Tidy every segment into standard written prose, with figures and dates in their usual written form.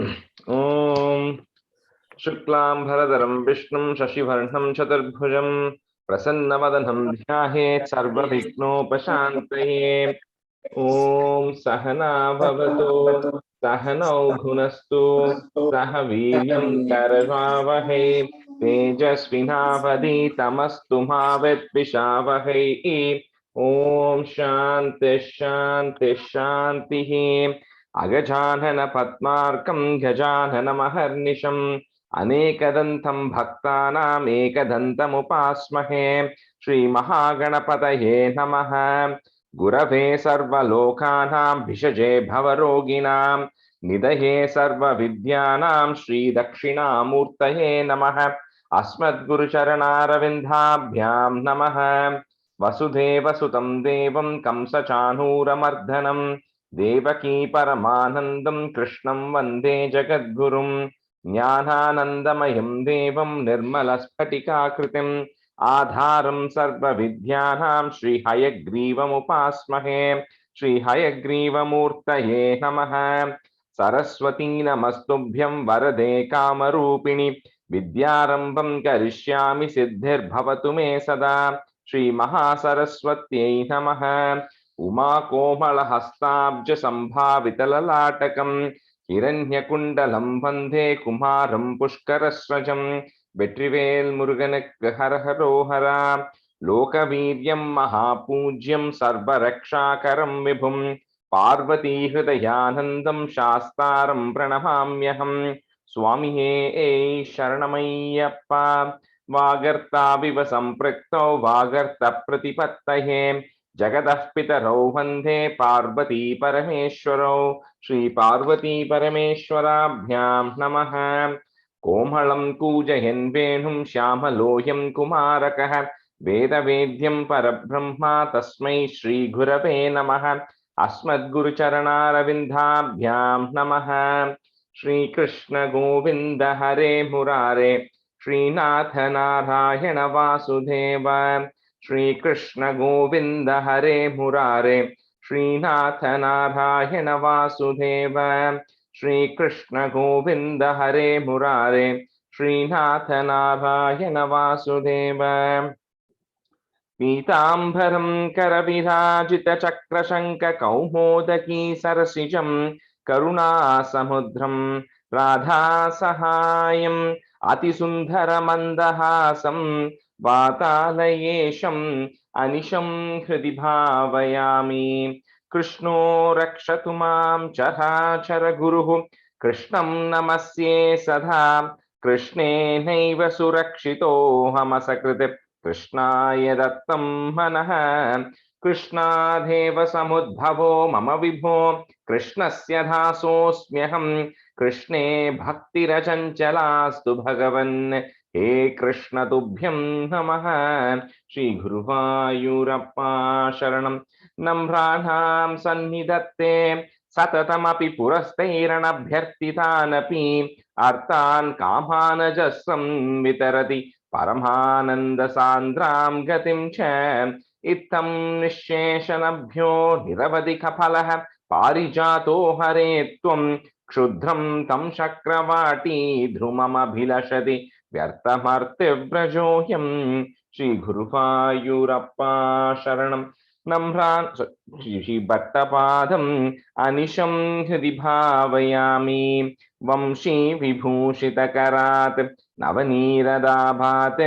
ॐ शुक्लांभरधरं विष्णुं शशिवर्णं चतुर्भुजं प्रसन्नवदनं ध्यायेत् सर्वविघ्नोपशान्तये। ॐ सहना भवतु सहनौ भुनस्तु सह वीर्यं करवावहै तेजस्विनावधीतमस्तु मा विद्विषावहै। ॐ शान्ति शान्ति शान्तिः। अगजानन पद्मार्कं गजाननमहर्निशम् अनेकदन्तं भक्तानाम् एकदन्तमुपास्महे। श्रीमहागणपतये नमः। गुरवे सर्वलोकानां भिषजे भवरोगिणां निधये सर्वविद्यानां श्रीदक्षिणामूर्तये नमः। अस्मद्गुरुचरणारविन्दाभ्यां नमः। वसुदेवसुतं देवं कंसचाणूरमर्दनं देवकी परमानन्दं कृष्णं वन्दे जगद्गुरुं। ज्ञानानन्दमयं देवं निर्मलस्फटिकाकृतिम् आधारं सर्वविद्यानां श्रीहयग्रीवमुपास्महे। श्रीहयग्रीवमूर्तये नमः। सरस्वती नमस्तुभ्यं वरदे कामरूपिणि विद्यारम्भं करिष्यामि सिद्धिर्भवतु मे सदा। श्रीमहासरस्वत्यै नमः। उमाकोमलहस्ताब्ज सम्भावितललाटकं हिरण्यकुण्डलं वन्दे कुमारं पुष्करस्रजं। வெற்றிவேல் முருகனுக்கு ஹரஹரோஹரா. லோகவீரியம் மகாபூஜ்யம் சர்வரக்ஷாகரம் விபும் பார்வதி ஹிருதயானந்தம் சாஸ்தாரம் பிரணமாம்யஹம். சுவாமியே சரணமையப்பா. வாகர்த்தாவிவ சம்பிருக்தோ வாகர்த்த பிரதிபத்தயே जगतः पितरौ वन्दे पार्वती परमेश्वरौ। श्री पार्वती परमेश्वराभ्यां नमः। कोमलं कूजयन् वेणुं श्यामलोऽयं कुमारकः वेदवेद्यं परब्रह्मा तस्मै श्रीगुरवे नमः। अस्मद्गुरुचरणारविन्दाभ्यां नमः। श्रीकृष्ण गोविन्द हरे मुरारे श्रीनाथ नारायण वासुदेव। श्रीकृष्ण गोविन्द हरे मुरारे श्रीनाथ नारायण वासुदेव। श्रीकृष्ण गोविन्द हरे मुरारे श्रीनाथ नारायण वासुदेव। पीताम्बरं करविराजितचक्रशङ्ख कौमोदकी सरसिजं करुणासमुद्रं राधासहायम् अतिसुन्दरमन्दहासं वातालयेशम् अनिशं हृदि भावयामि। कृष्णो रक्षतु मां चराचर गुरुः कृष्णं नमस्ये सदा। कृष्णेनैव सुरक्षितोऽहमसकृत् कृष्णाय दत्तं मनः। कृष्णादेव समुद्भवो मम विभो कृष्णस्य दासोऽस्म्यहं। कृष्णे भक्तिरचञ्चलास्तु भगवन् हे कृष्ण तुभ्यं नमः। श्री गुरुवायूरप्पा शरणं। नम्राणां सन्निधत्ते सततमपि पुरस्तैरणभ्यर्थितानपि अर्थान् कामानजस्रं वितरति परमानन्दसान्द्रां गतिं च। इत्थं निःशेषनभ्यो निरवधिकफलः पारिजातो हरे त्वं क्षुद्रं तं शक्रवाटी ध्रुममभिलषति व्यर्थमर्त्यव्रजोऽयं। श्रीगुरुवायूरप्पा शरणं। नम्रान् श्रीभट्टपादम् अनिशं हृदि भावयामि। वंशी विभूषितकरात् नवनीरदाभात्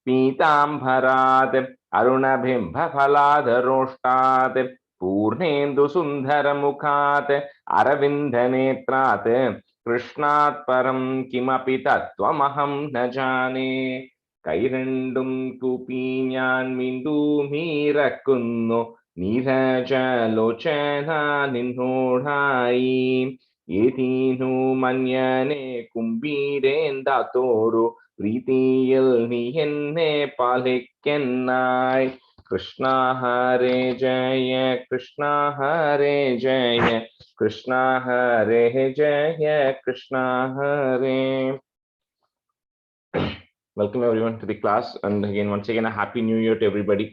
पीताम्बरात् अरुणबिम्बफलाधरोष्टात् पूर्णेन्दुसुन्दरमुखात् अरविन्दनेत्रात् कृष्णात् परं किमपि तत्त्वमहं न जाने। കൈരണ്ടും കൂപ്പി ഞാൻ മിണ്ടുമീറക്കുന്നു നീരജലോചന നിന്നോടായി. ഏതീനു മഞ്ഞനെ കുമ്പീരേന്താത്തോരു പ്രീതിയിൽ നീ എന്നെ പാലിക്കെന്നായി. കൃഷ്ണ ഹരേ ജയ കൃഷ്ണ ഹരേ ജയ കൃഷ്ണ ഹരേ ജയ കൃഷ്ണ ഹരേ. Welcome everyone to the class, and again once again a happy new year to everybody.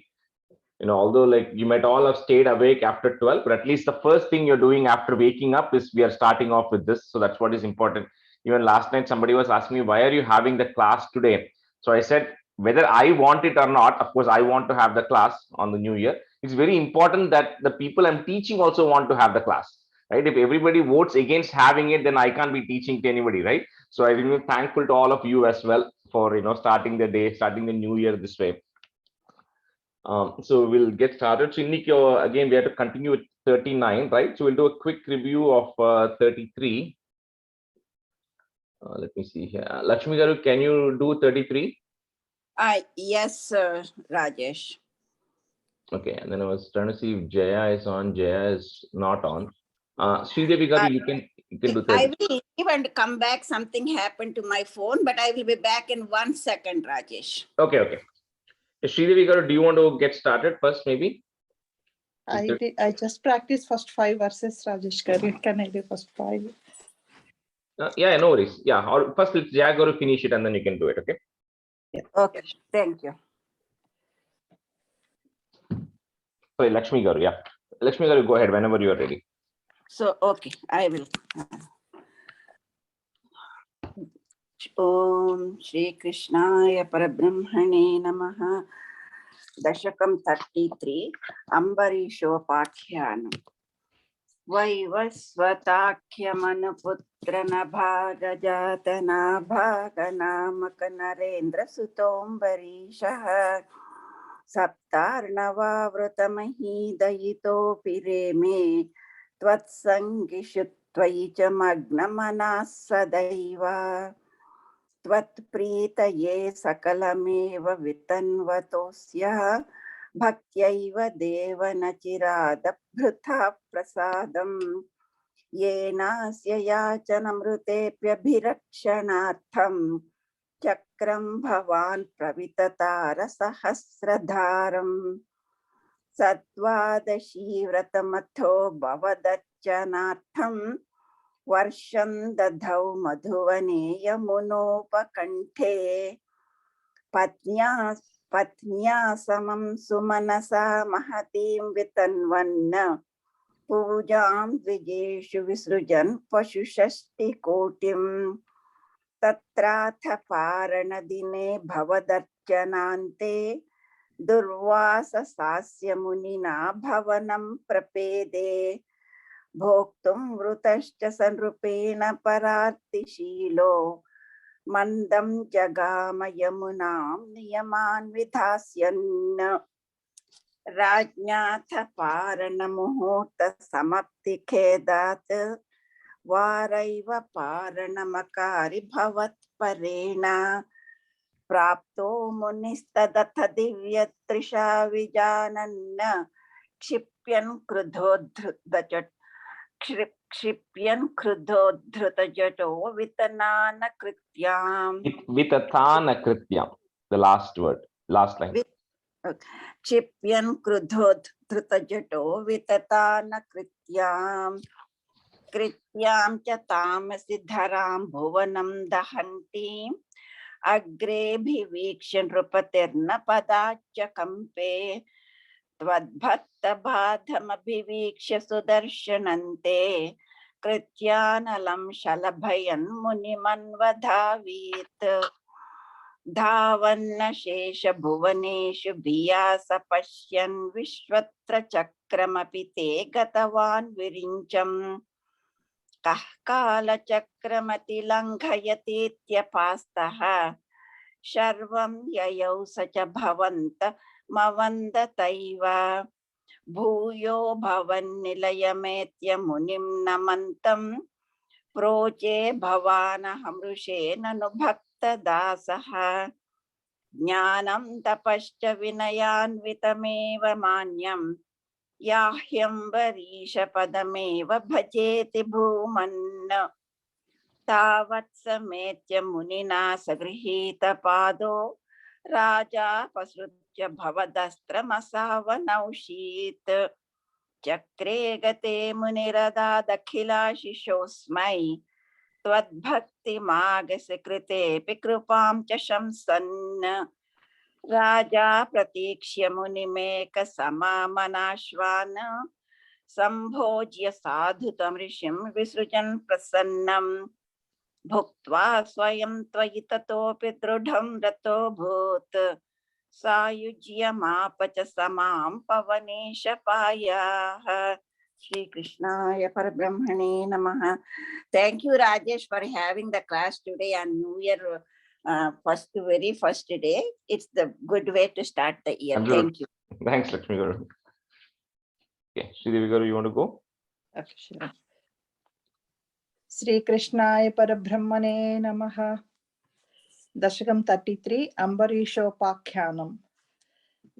although like you might all have stayed awake after 12, but at least the first thing you're doing after waking up is we are starting off with this. So that's what is important. Even last night, somebody was asking me, why are you having the class today? So I said, whether I want it or not, of course, I want to have the class on the new year. It's very important that the people I'm teaching also want to have the class, right? If everybody votes against having it, then I can't be teaching to anybody, right? So I'm thankful to all of you as well for starting the day, starting the new year this way. So we'll get started. So again, we have to continue with 39, right? So we'll do a quick review of 33. Let me see here. Lakshmi Garu, can you do 33? Yes, Rajesh. Okay, and then I was trying to see if Jaya is on. Jaya is not on. Sridevi Garu, you can do 33. I will leave and come back. Something happened to my phone, but I will be back in 1 second, Rajesh. Okay. Sridevi Garu, do you want to get started first, maybe? I just practiced first 5 verses, Rajesh Garu. Can I do first 5? Yeah, no worries. Yeah, or first let Jaya Garu finish it and then you can do it, okay? Yeah. Okay, thank you. Sorry, Lakshmi Garu, yeah. Lakshmi Garu, go ahead whenever you are ready. So, okay, I will. Om Shri Krishnaya Parabrahmane Namaha. Dashakam 33, Ambarishopakhyanam. Vaivasvatakhyamanputra nabhagajata nabhaganamaka narendra sutombarishaha. Saptarnavavratamahi dayito pireme tvatsangishu tvayi cha magnamanas sadaiva tvatpritaye sakalameva vitanvatosya bhaktiyaiva devanachirada prasadam yenasya yachanamrutepyabhirakshanatham chakram bhavan pravitatara sahasradharam satvadashi vratamatho bhavadacchanatham varsham dadhau madhuvane yamunopakanthe patnya samam sumanasa mahatim vitanvanna pujam dvijeshu visrujan pashushasti kotim tatratha paranadine bhavadarchanante durvasa sasya munina bhavanam prapede bhoktum vrutascha sanrupena paratishilo mandam jagama yamunam niyaman vidhasyan rajnatha paranamuhurta samapti khedat varaiva paranamakari bhavat parena prapto munistadatta divyatrisha vijananna kshipyan krudhodhrita jato vitanana krityam. Vitatana krityam, the last word, last line. Kshipyan krudhodhrita jato vitatana krityam. Krityam cha tamasi dharam bhuvanam dahanti agre bhivikshan rupatirna padacha kampe Tvadbhatta bhadham abhivikshya sudarshanante krityanalam shalabhayan munimanvadhavit dhavanna shesha bhuvaneshu bhiyasa pashyan vishvatra chakramapi te gatavan virincham kahkala chakramati langhayati tyapastaha sharvam yayau sacha bhavanta mavandataiva bhuyo bhavan nilayametya munim namantam proche bhavana hamrushe nanu bhakta dasaha jnanam tapascha vinayan vitameva manyam yahyam varisha padameva bhajeti bhumanna tavat sametya munina sagrihita pado raja pasrutya bhavadastramasa chakre gate munirada dakhila shishosmai tvad bhakti magase krite pikrupam cha shamsan राजा प्रतीक्ष्य मुनिमेक समामनाश्वान संभोज्य साधुतं ऋषिं विसृजन् प्रसन्नं भुक्त्वा स्वयं त्वयि ततोऽपि दृढं रतोऽभूत् सायुज्यमाप च समां पवनेशपायाः. Shri Krishnaya Parabrahmane Namaha. Thank you, Rajesh, for having the class today on New Year, very first day. It's the good way to start the year. Absolutely. Thank you. Thanks, Lakshmi Garu. Okay, Sridevi Garu, you want to go? Okay, sure. Shri Krishnaya Parabrahmane Namaha. Dashakam 33, Ambarishopakhyanam.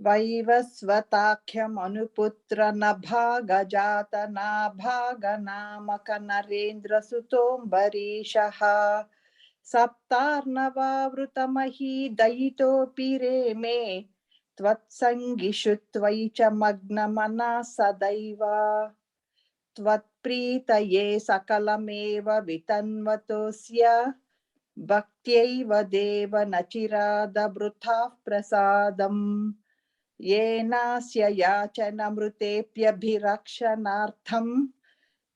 Vaivasvatakhyam anuputra nabhagajata nabhaganamaka narendra sutom barishaha saptarnavavritamahi dayito pire me tvatsangishu tvaicha magnamana sadaiva tvatpritaye sakalameva vitanvatosya bhaktiyaiva deva nachirada brutha prasadam येनास्य याचनमृतेऽप्यभिरक्षणार्थं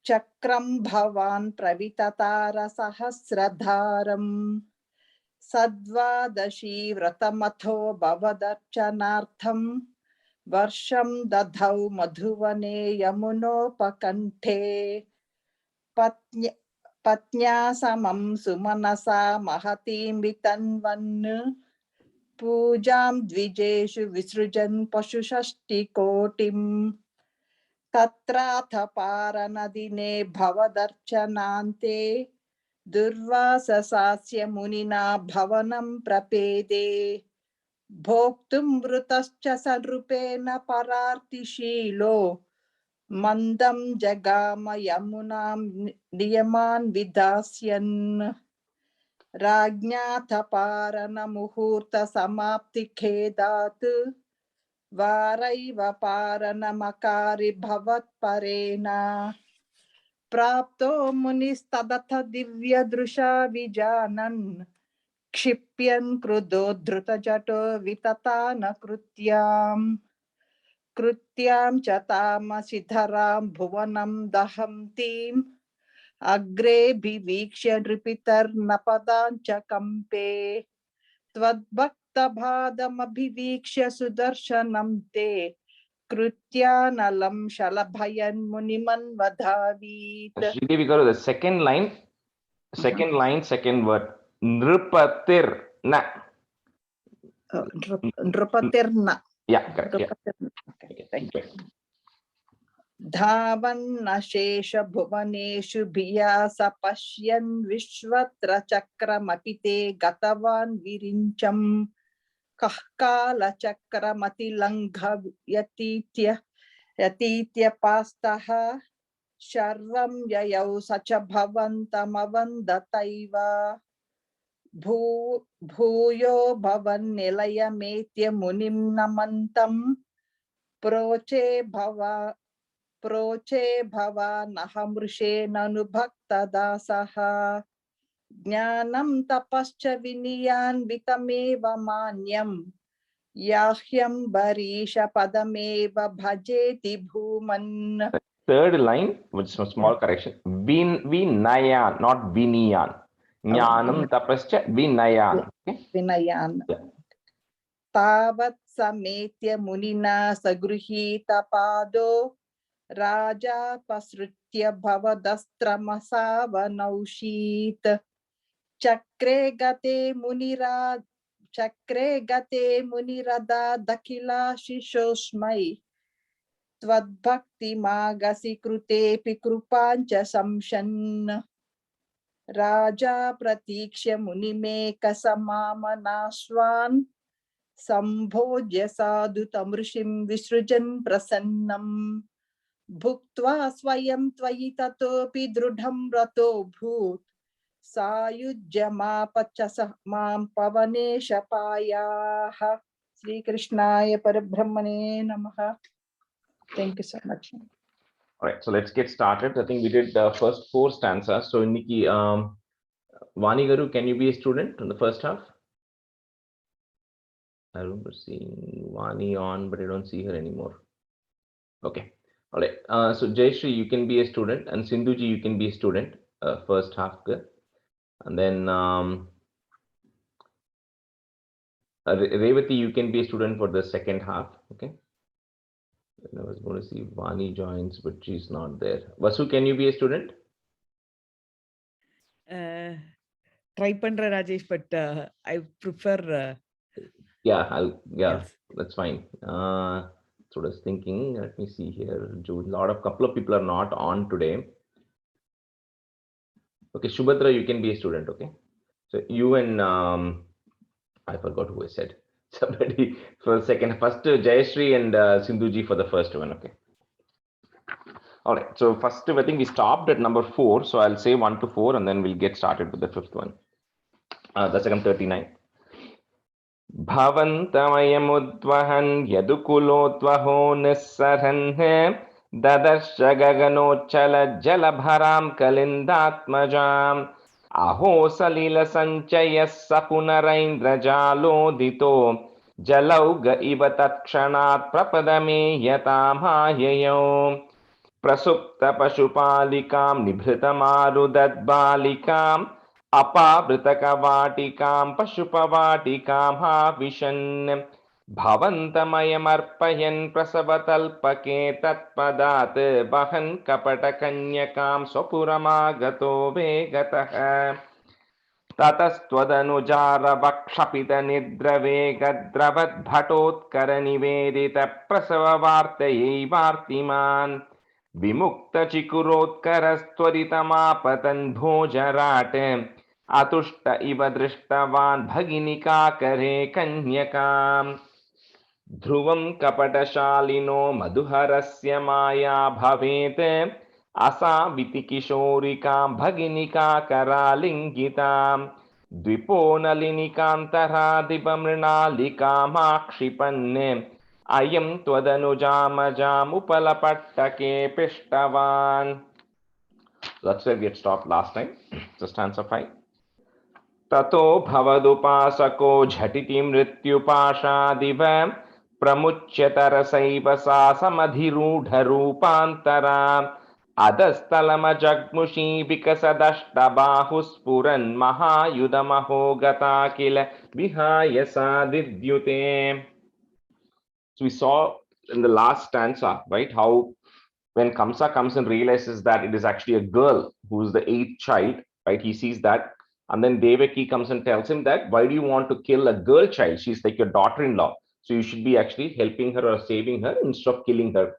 चक्रं भवान् प्रविततार सहस्रधारम् सद्वादशी व्रतमथो भवदर्चनार्थं वर्षं दधौ मधुवने यमुनोपकण्ठे पत्न्या समं सुमनसा महतीं वितन्वन् पूजां द्विजेषु विसृजन् पशुषष्टिकोटिं तत्राथ पारनदिने भवदर्चनान्ते दुर्वाससास्य मुनिना भवनं प्रपेदे भोक्तुं वृतश्च सनृपेण परार्तिशीलो मन्दं जगाम यमुनां नियमान् विधास्यन् राज्ञाथ पारन मुहूर्त समाप्ति खेदात् वारैव पारनमकारि भवत्परेण प्राप्तो मुनिस्तदथ दिव्यदृशा विजानन् क्षिप्यन् क्रुधोद्धृतजटो वितता न कृत्यां च तामसिधरां भुवनं दहन्तीम् अग्रेऽभिवीक्ष्य नृपितर्नपदाञ्च कम्पे त्वद्भक्तपादमभिवीक्ष्य सुदर्शनं ते कृत्यानलं शलभयन्मुनिमन्वधावीत्. Sridevi Garu, the second line, second word. Nrupatir na. Nrupatirna. Yeah, correct. Yeah. Okay, thank you. धावन्नशेष भुवनेषु भिया स पश्यन् विश्वत्र चक्रमपि ते गतवान् विरिञ्चम् कः कालचक्रमतिलङ्घयतीत्य पास्तः शर्वं ययौ स च भवन्तमवन्दतैव भूयो भवन्निलयमेत्य मुनिं नमन्तम् प्रोचे भवानहमृषेणनुभक्तदासः ज्ञानं तपश्च विनियान्वितमेव मान्यं याह्यम्बरीश पदमेव भजेति भूमन्. Third line, with some small correction. Vinayan, not Viniyan. Jnanam tapascha Vinayan. Vinayan. Tavat sametya munina sagruhita pado Raja pasrutya bhavadastramasavanausheet chakre gate munirada dakila shishosmai tvadbhakti magasi krutepi krupancha samshan Raja pratikshya munimeka samamanaswan संभोज्य साधु तमृषिं विसृजन् प्रसन्नं भुक्त्वा स्वयं त्वयि ततोऽपि दृढं रतो भूत् सायुज्यमाप च मां पवनेशपायाः. श्री कृष्णाय परब्रह्मणे नमः. Thank you so much. All right, so let's get started. I think we did the first 4 stanzas. So Niki, Vani Garu, can you be a student in the first half? I remember seeing Vani on, but I don't see her anymore. Okay. All right. So Jayashree, you can be a student, and Sindhuji, you can be a student. First half, and then Revati, you can be a student for the second half. Okay. And I was going to see Vani joins, but she's not there. Vasu, can you be a student? Try pandra Rajesh, but I prefer. Yeah, Yes. that's fine. So I was thinking, let me see here. Couple of people are not on today. Okay, Shubhadra, you can be a student. Okay, so you and I forgot who I said. Somebody for a second. First, Jayashree and Sindhuji for the first one. Okay. All right. So first, I think we stopped at number 4. So I'll say 1 to 4, and then we'll get started with the fifth one. That's second 39. भवन्तमयमुद्वहन् यदुकुलोद्वहो निःसरन् ददर्श गगनोच्चलज्जलभरां कलिन्दात्मजाम् अहो सलिलसञ्चयः स पुनरैन्द्रजालोदितो जलौघ इव तत्क्षणात् प्रपदमे यतामाययौ प्रसुप्तपशुपालिकां निभृतमारुदद्बालिकाम् अपावृतकवाटिकां पशुपवाटिकामाविशन् भवन्तमयमर्पयन् प्रसवतल्पके तत्पदात् वहन् कपटकन्यकां स्वपुरमागतो वेगतः ततस्त्वदनुजारवक्षपितनिद्रवेगद्रवद्भटोत्करनिवेदितप्रसववार्तयैवार्तिमान् विमुक्तचिकुरोत्करस्त्वरितमापतन् भोजराट् अतुष्ट इव दृष्टवान् भगिनिकाकरे कन्यकाम् ध्रुवं कपटशालिनो मधुहरस्य माया भवेत् असाविति किशोरिकां भगिनिकाकरालिङ्गितां द्विपोनलिनिकान्तरादिपमृणालिकामाक्षिपन् अयं त्वदनुजामजामुपलपट्टके पिष्टवान्. That's where we had stopped last time. So stanza 5. ततो भवदुपासको झटिति मृत्युपाशादिव प्रमुच्यतरसैव सा समधिरूढरूपान्तरा अधस्तलमजग्मुषी विकसदष्टबाहुस्फुरन् महायुधमहो गता किल विहाय सा दिद्युते. So we saw in the last stanza, right, how when Kamsa comes and realizes that it is actually a girl who is the 8th child, right, he sees that, and then Devaki comes and tells him that, why do you want to kill a girl child? She's like your daughter-in-law, so you should be actually helping her or saving her instead of killing her.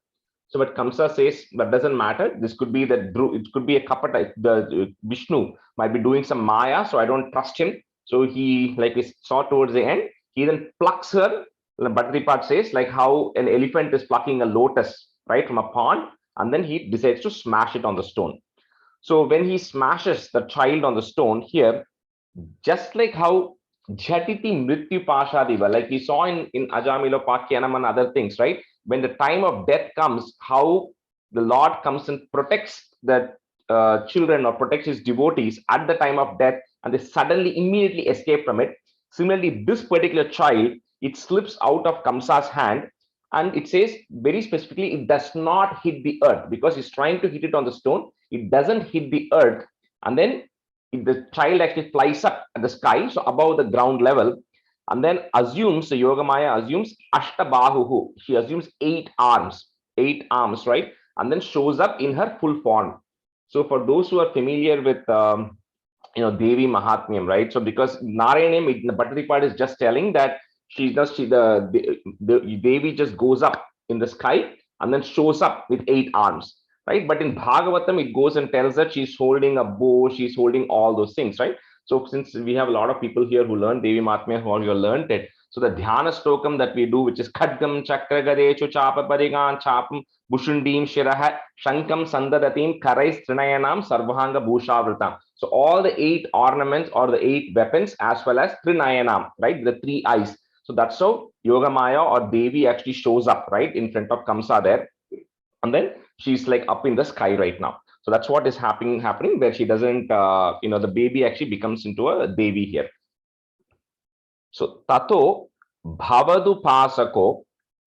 So what Kamsa says, that doesn't matter. This could be that it could be a kapata. The Vishnu might be doing some maya, so I don't trust him. So he, like we saw towards the end, he then plucks her. Bhattaripat says, like how an elephant is plucking a lotus, right, from a pond, and then he decides to smash it on the stone. So when he smashes the child on the stone here, just like how Jhatiti Mrityu Pashadiva, like we saw in Ajamilo Pakyanam and other things, right? When the time of death comes, how the Lord comes and protects the children or protects his devotees at the time of death, and they suddenly immediately escape from it. Similarly, this particular child, it slips out of Kamsa's hand, and it says very specifically, it does not hit the earth because he's trying to hit it on the stone. It doesn't hit the earth, and then the child actually flies up at the sky, so above the ground level, and then assumes, the Yogamaya assumes Ashtabahuhu. She assumes 8 arms, right? And then shows up in her full form. So for those who are familiar with Devi Mahatmyam, right? So because Narayanam, the Bhattaripat is just telling that the Devi just goes up in the sky and then shows up with 8 arms, right? But in Bhagavatam, it goes and tells that she's holding a bow, she's holding all those things, right? So since we have a lot of people here who learn Devi Mahatmya, who all you learned it, so the Dhyana Stokam that we do, which is Khadgam Chakra Gadechu Chapa Parigan Chapam Bushundim Shiraha Shankam Sandadatim Karais Trinayanam Sarvahanga Bhushavritam. So all the 8 ornaments or the 8 weapons as well as Trinayanam, right? The 3 eyes. So that's how Yogamaya or Devi actually shows up, right, in front of Kamsa there. And then she's like up in the sky right now. So that's what is happening where she doesn't, the baby actually becomes into a Devi here. So Tato bhavadupasako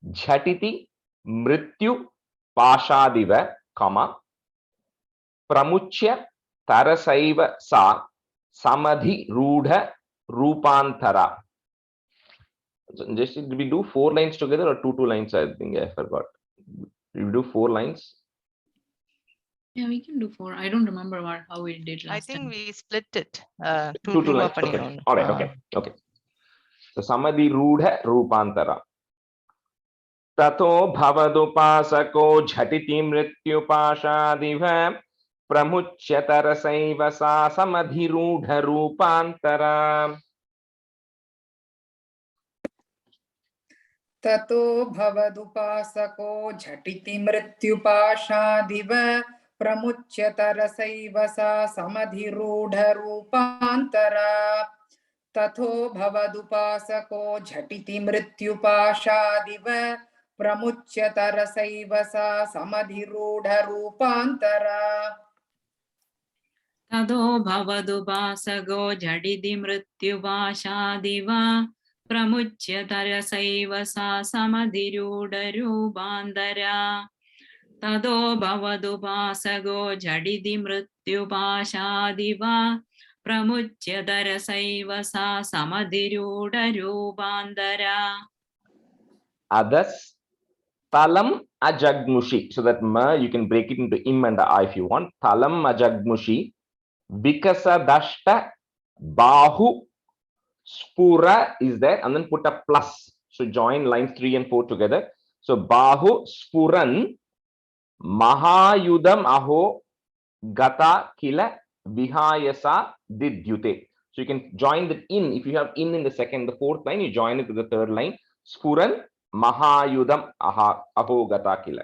jhatiti mrityu pashadiva, comma, pramuchya tarasaiva sa samadhi rudha rupantara. So just did we do 4 lines together or two lines? I think I forgot. Did we do 4 lines? Yeah, we can do 4. I don't remember how we did last I think time. we split it. Two lines. Okay. All right. Okay. Okay. So samadhi rudha rupantara. Tato bhavadupasako jhatiti mrityupashadiva pramuchyatara sa samadhi rudha rupantara. ततो भवदुपासको झटिति मृत्युपाशादिव प्रमुच्यतरसैव सा समधिरूढरूपान्तरा ततो भवदुपासको झटिति मृत्युपाशादिव प्रमुच्यतरसैव सा समधिरूढरूपान्तरा ततो भवदुपासको झटिति मृत्युपाशादिव प्रमुच्यतरसैव सा समधिरूढरूपान्तरा ततो भवदुपासको झटिति मृत्युपाशादिव प्रमुच्यतरसैव सा समधिरूढरूपान्तरा. Others talam ajagmushi. So that ma you can break it into im and a if you want. Talam ajagmushi vikasa dashta bahu spura is there, and then put a plus. So join lines 3 and 4 together. So bahu spuran mahayudam aho gata kila vihayasa didyute. So you can join the in. If you have in the second, the 4th line, you join it to the 3rd line. Spuran mahayudam aho gata kila.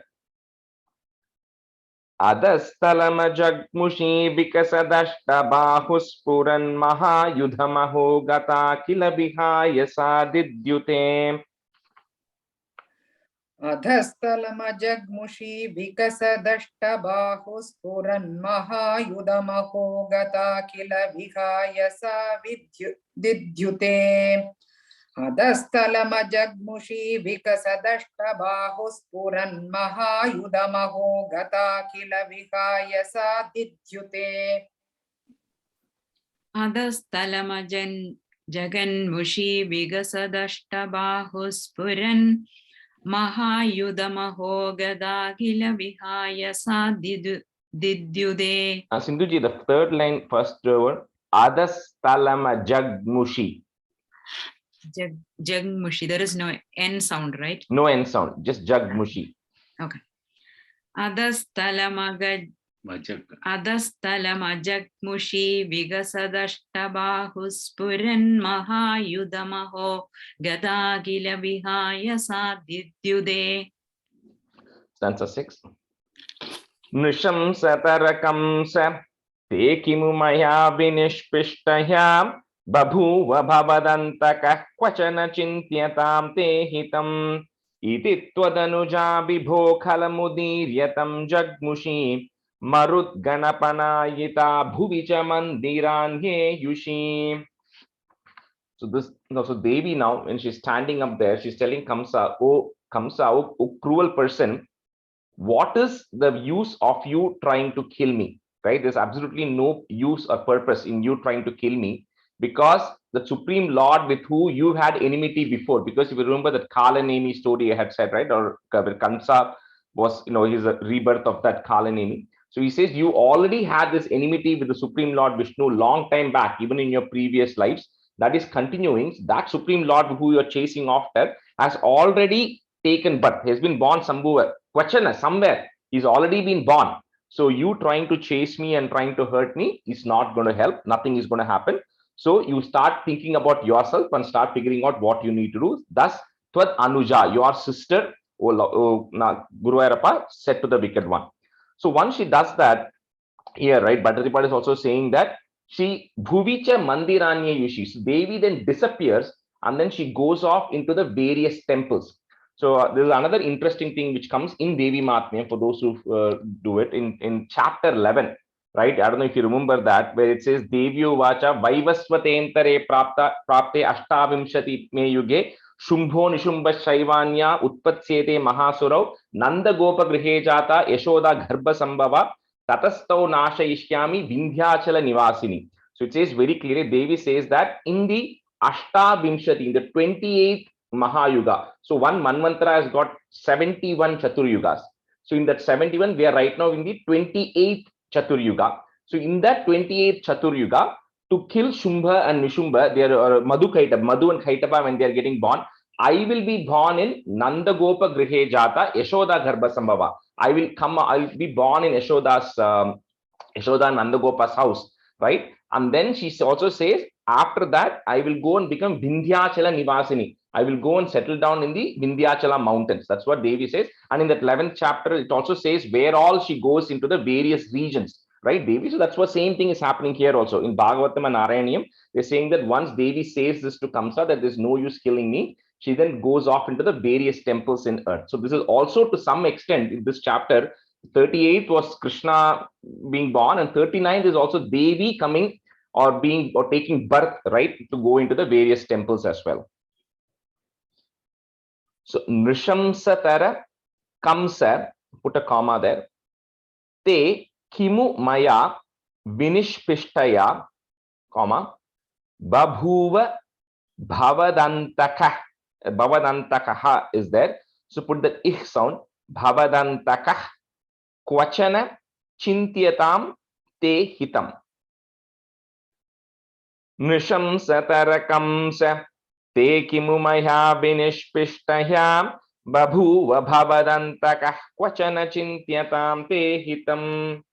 Adhastalamajagmushi vikasadashta bahuspuran mahayudhamaho gata kila vihayasa didyute. अधस्तलमजग्मुषी विकसदष्टबाहुस्फुरन् महायुधमहो गता किल विहाय सा दिद्युते अधस्तलमजग्मुषी विकसदष्टबाहुस्फुरन् महायुधमहो गता किल विहाय सा दिद्युते अधस्तलमजन् जगन्मुषी विगसदष्टबाहुस्फुरन् महायुधमहो गदा किल विहाय सा दिद्युते. Sindhuji, the 3rd line, first word, adhastalamajagmushi. Jagmushi, there is no N sound, right? No N sound, just jagmushi. Okay. Adhastalamajagmushi vigasadashtabahuspurran mahayudamaho gada kila vihaya sadhidyude. Stanza 6. Nisham satarakam sa te kimu maya vinishpishtaya babhuva bhavadantaka kvachana chintyatam te hitam iti tvadanuja vibho khalamudiryatam jagmushi marut ganapanayita bhuvicha mandiranye yushi. So this, so Devi now, when she's standing up there, she's telling Kamsa, oh cruel person, what is the use of you trying to kill me? Right? There's absolutely no use or purpose in you trying to kill me, because the Supreme Lord with who you had enmity before, because if you remember that Kalanemi story I had said, right? Or Kamsa was, he's a rebirth of that Kalanemi. So he says you already had this enmity with the Supreme Lord Vishnu long time back, even in your previous lives. That is continuing. That Supreme Lord who you are chasing after has already taken birth. He has been born somewhere. Somewhere. He's already been born. So you trying to chase me and trying to hurt me is not going to help. Nothing is going to happen. So you start thinking about yourself and start figuring out what you need to do. Thus, Tvad Anuja, your sister, Guru Ayappa, said to the wicked one. So once she does that, here, right, Bhattacharya is also saying that she Bhuvicha Mandiranya Yushi. So Devi then disappears and then she goes off into the various temples. So there's another interesting thing which comes in Devi Mahatmya for those who do it in chapter 11, right? I don't know if you remember that, where it says Devyo Vacha Vaivasvatentare Prapte Ashtavimshati Me Yuge Shumbho Nishumba Shaivanya Utpatsyete Mahasurav Nanda Gopa Grihe Jata Yashoda Garbha Sambhava Tatastau Nasha Ishyami Vindhyachala Nivasini. So it says very clearly, Devi says that in the Ashta Vimshati, in the 28th Mahayuga. So one Manvantara has got 71 Chaturyugas. So in that 71, we are right now in the 28th Chaturyuga. So in that 28th Chaturyuga, to kill Shumbha and Nishumbha, they are Madhu and Kaitapa when they are getting born. I will be born in Nanda Gopa Grihe Jata Yashoda Garbha Sambhava. I will be born in Yashoda's Yashoda Nanda Gopa's house, right? And then she also says, after that, I will go and become Vindhyachala Nivasini. I will go and settle down in the Vindhyachala mountains. That's what Devi says. And in that 11th chapter, it also says where all she goes into the various regions, right, Devi? So that's what same thing is happening here also. In Bhagavatam and Narayaniam, they're saying that once Devi says this to Kamsa, that there's no use killing me, she then goes off into the various temples in earth. So this is also to some extent in this chapter, 38 was Krishna being born, and 39 is also Devi coming or taking birth, right, to go into the various temples as well. So Nrishamsatara Kamsa, put a comma there. Te kimu maya vinishpishtaya, comma, babhuva bhavadantaka. Bhavadantakaha is there. So put the ich sound. Bhavadantaka kvachana chintyatam te hitam. Nrishamsatarakamsa te kimu maya vinishpishtaya babhuva bhavadantaka kvachana chintyatam te hitam.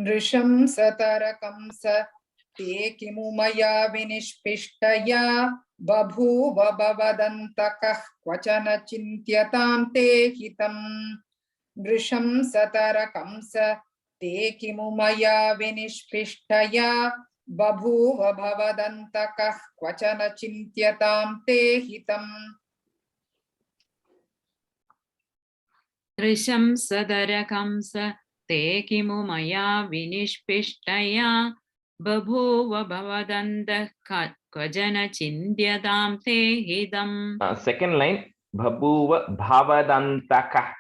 Nrisham Satarakamsa te kimu maya vinishpishtaya babhuva bhavadantaka kvachana chintyatam te hitam. Nrisham Satarakamsa te kimu maya vinishpishtaya babhuva bhavadantaka kvachana chintyatam te hitam. Risham Sadarakamsa te kimu maya vinishpishtaya babhuva bhavadanda kvajana chindyatam te hidam. Second line, Bhabhuva Bhavadantaka.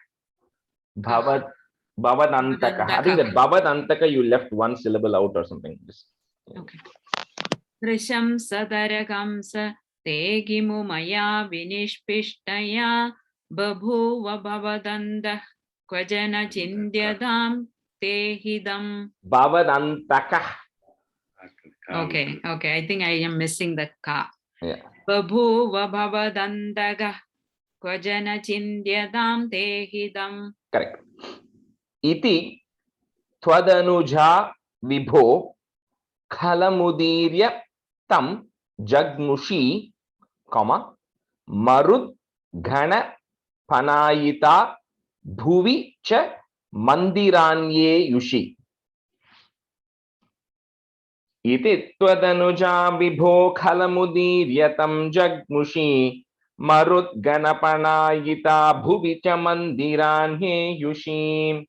Bhavadantaka. I think that Bhavadantaka you left one syllable out or something. Okay. Risham Sadarakamsa te kimu maya vinishpishtaya babhuva bhavadanda kvajana chindyatam te hidam. Bhavadantaka. Okay, I think I am missing the ka. Yeah. Babhuva bhavadandaga kvajana chindyatam te hidam. Correct. Iti Tvadanuja Vibho Khalamudirya Tam Jagmushi, comma, Marud Ghana Panayita Bhuvi Cha Mandiranye Yushi. Iti Tvadanuja Vibho Khalamudirya Tam Jagmushi Marud Ghana Panayita Bhuvi Cha Mandiranye Yushi.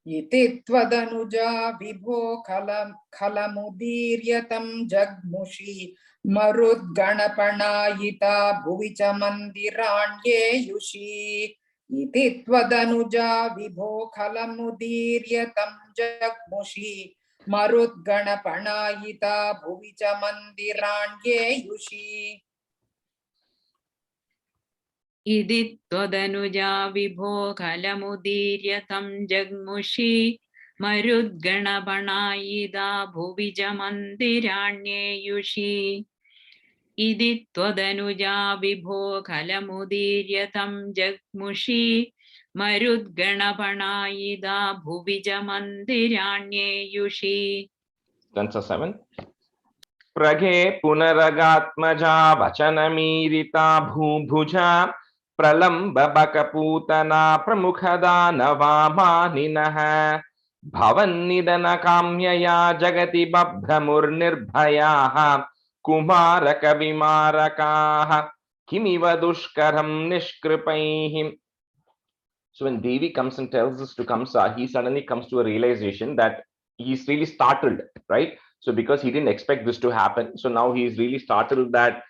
Iti Tvadanuja Vibho Khalamudiryatam Jagmushi Marud Ganapanayita Bhuvicha Mandiranye Yushi. Iti Tvadanuja Vibho Khalamudiryatam Jagmushi Marud Ganapanayita Bhuvicha Mandiranye Yushi. Idit Tvadanuja Vibho Khalamudiryatam Jagmushi Marud Ganapanayita Bhuvija Mandiranye Yushi. Idit Tvadanuja Vibho Khalamudiryatam Jagmushi Marud Ganapanayita Bhuvija Mandiranye Yushi. Stanza 7. Prage Punaragatmaja Vachanamirita Bhubhuja Pralamba Bakaputana Pramukhada Navamaninaha Bhavannidana Kamyaya Jagati Babhamur Nirbhayaha Kumaraka Vimarakaha Kimiva Dushkaram Nishkripaihim. So when Devi comes and tells this to Kamsa, he suddenly comes to a realization that he's really startled, right? So because he didn't expect this to happen, so now he's really startled that,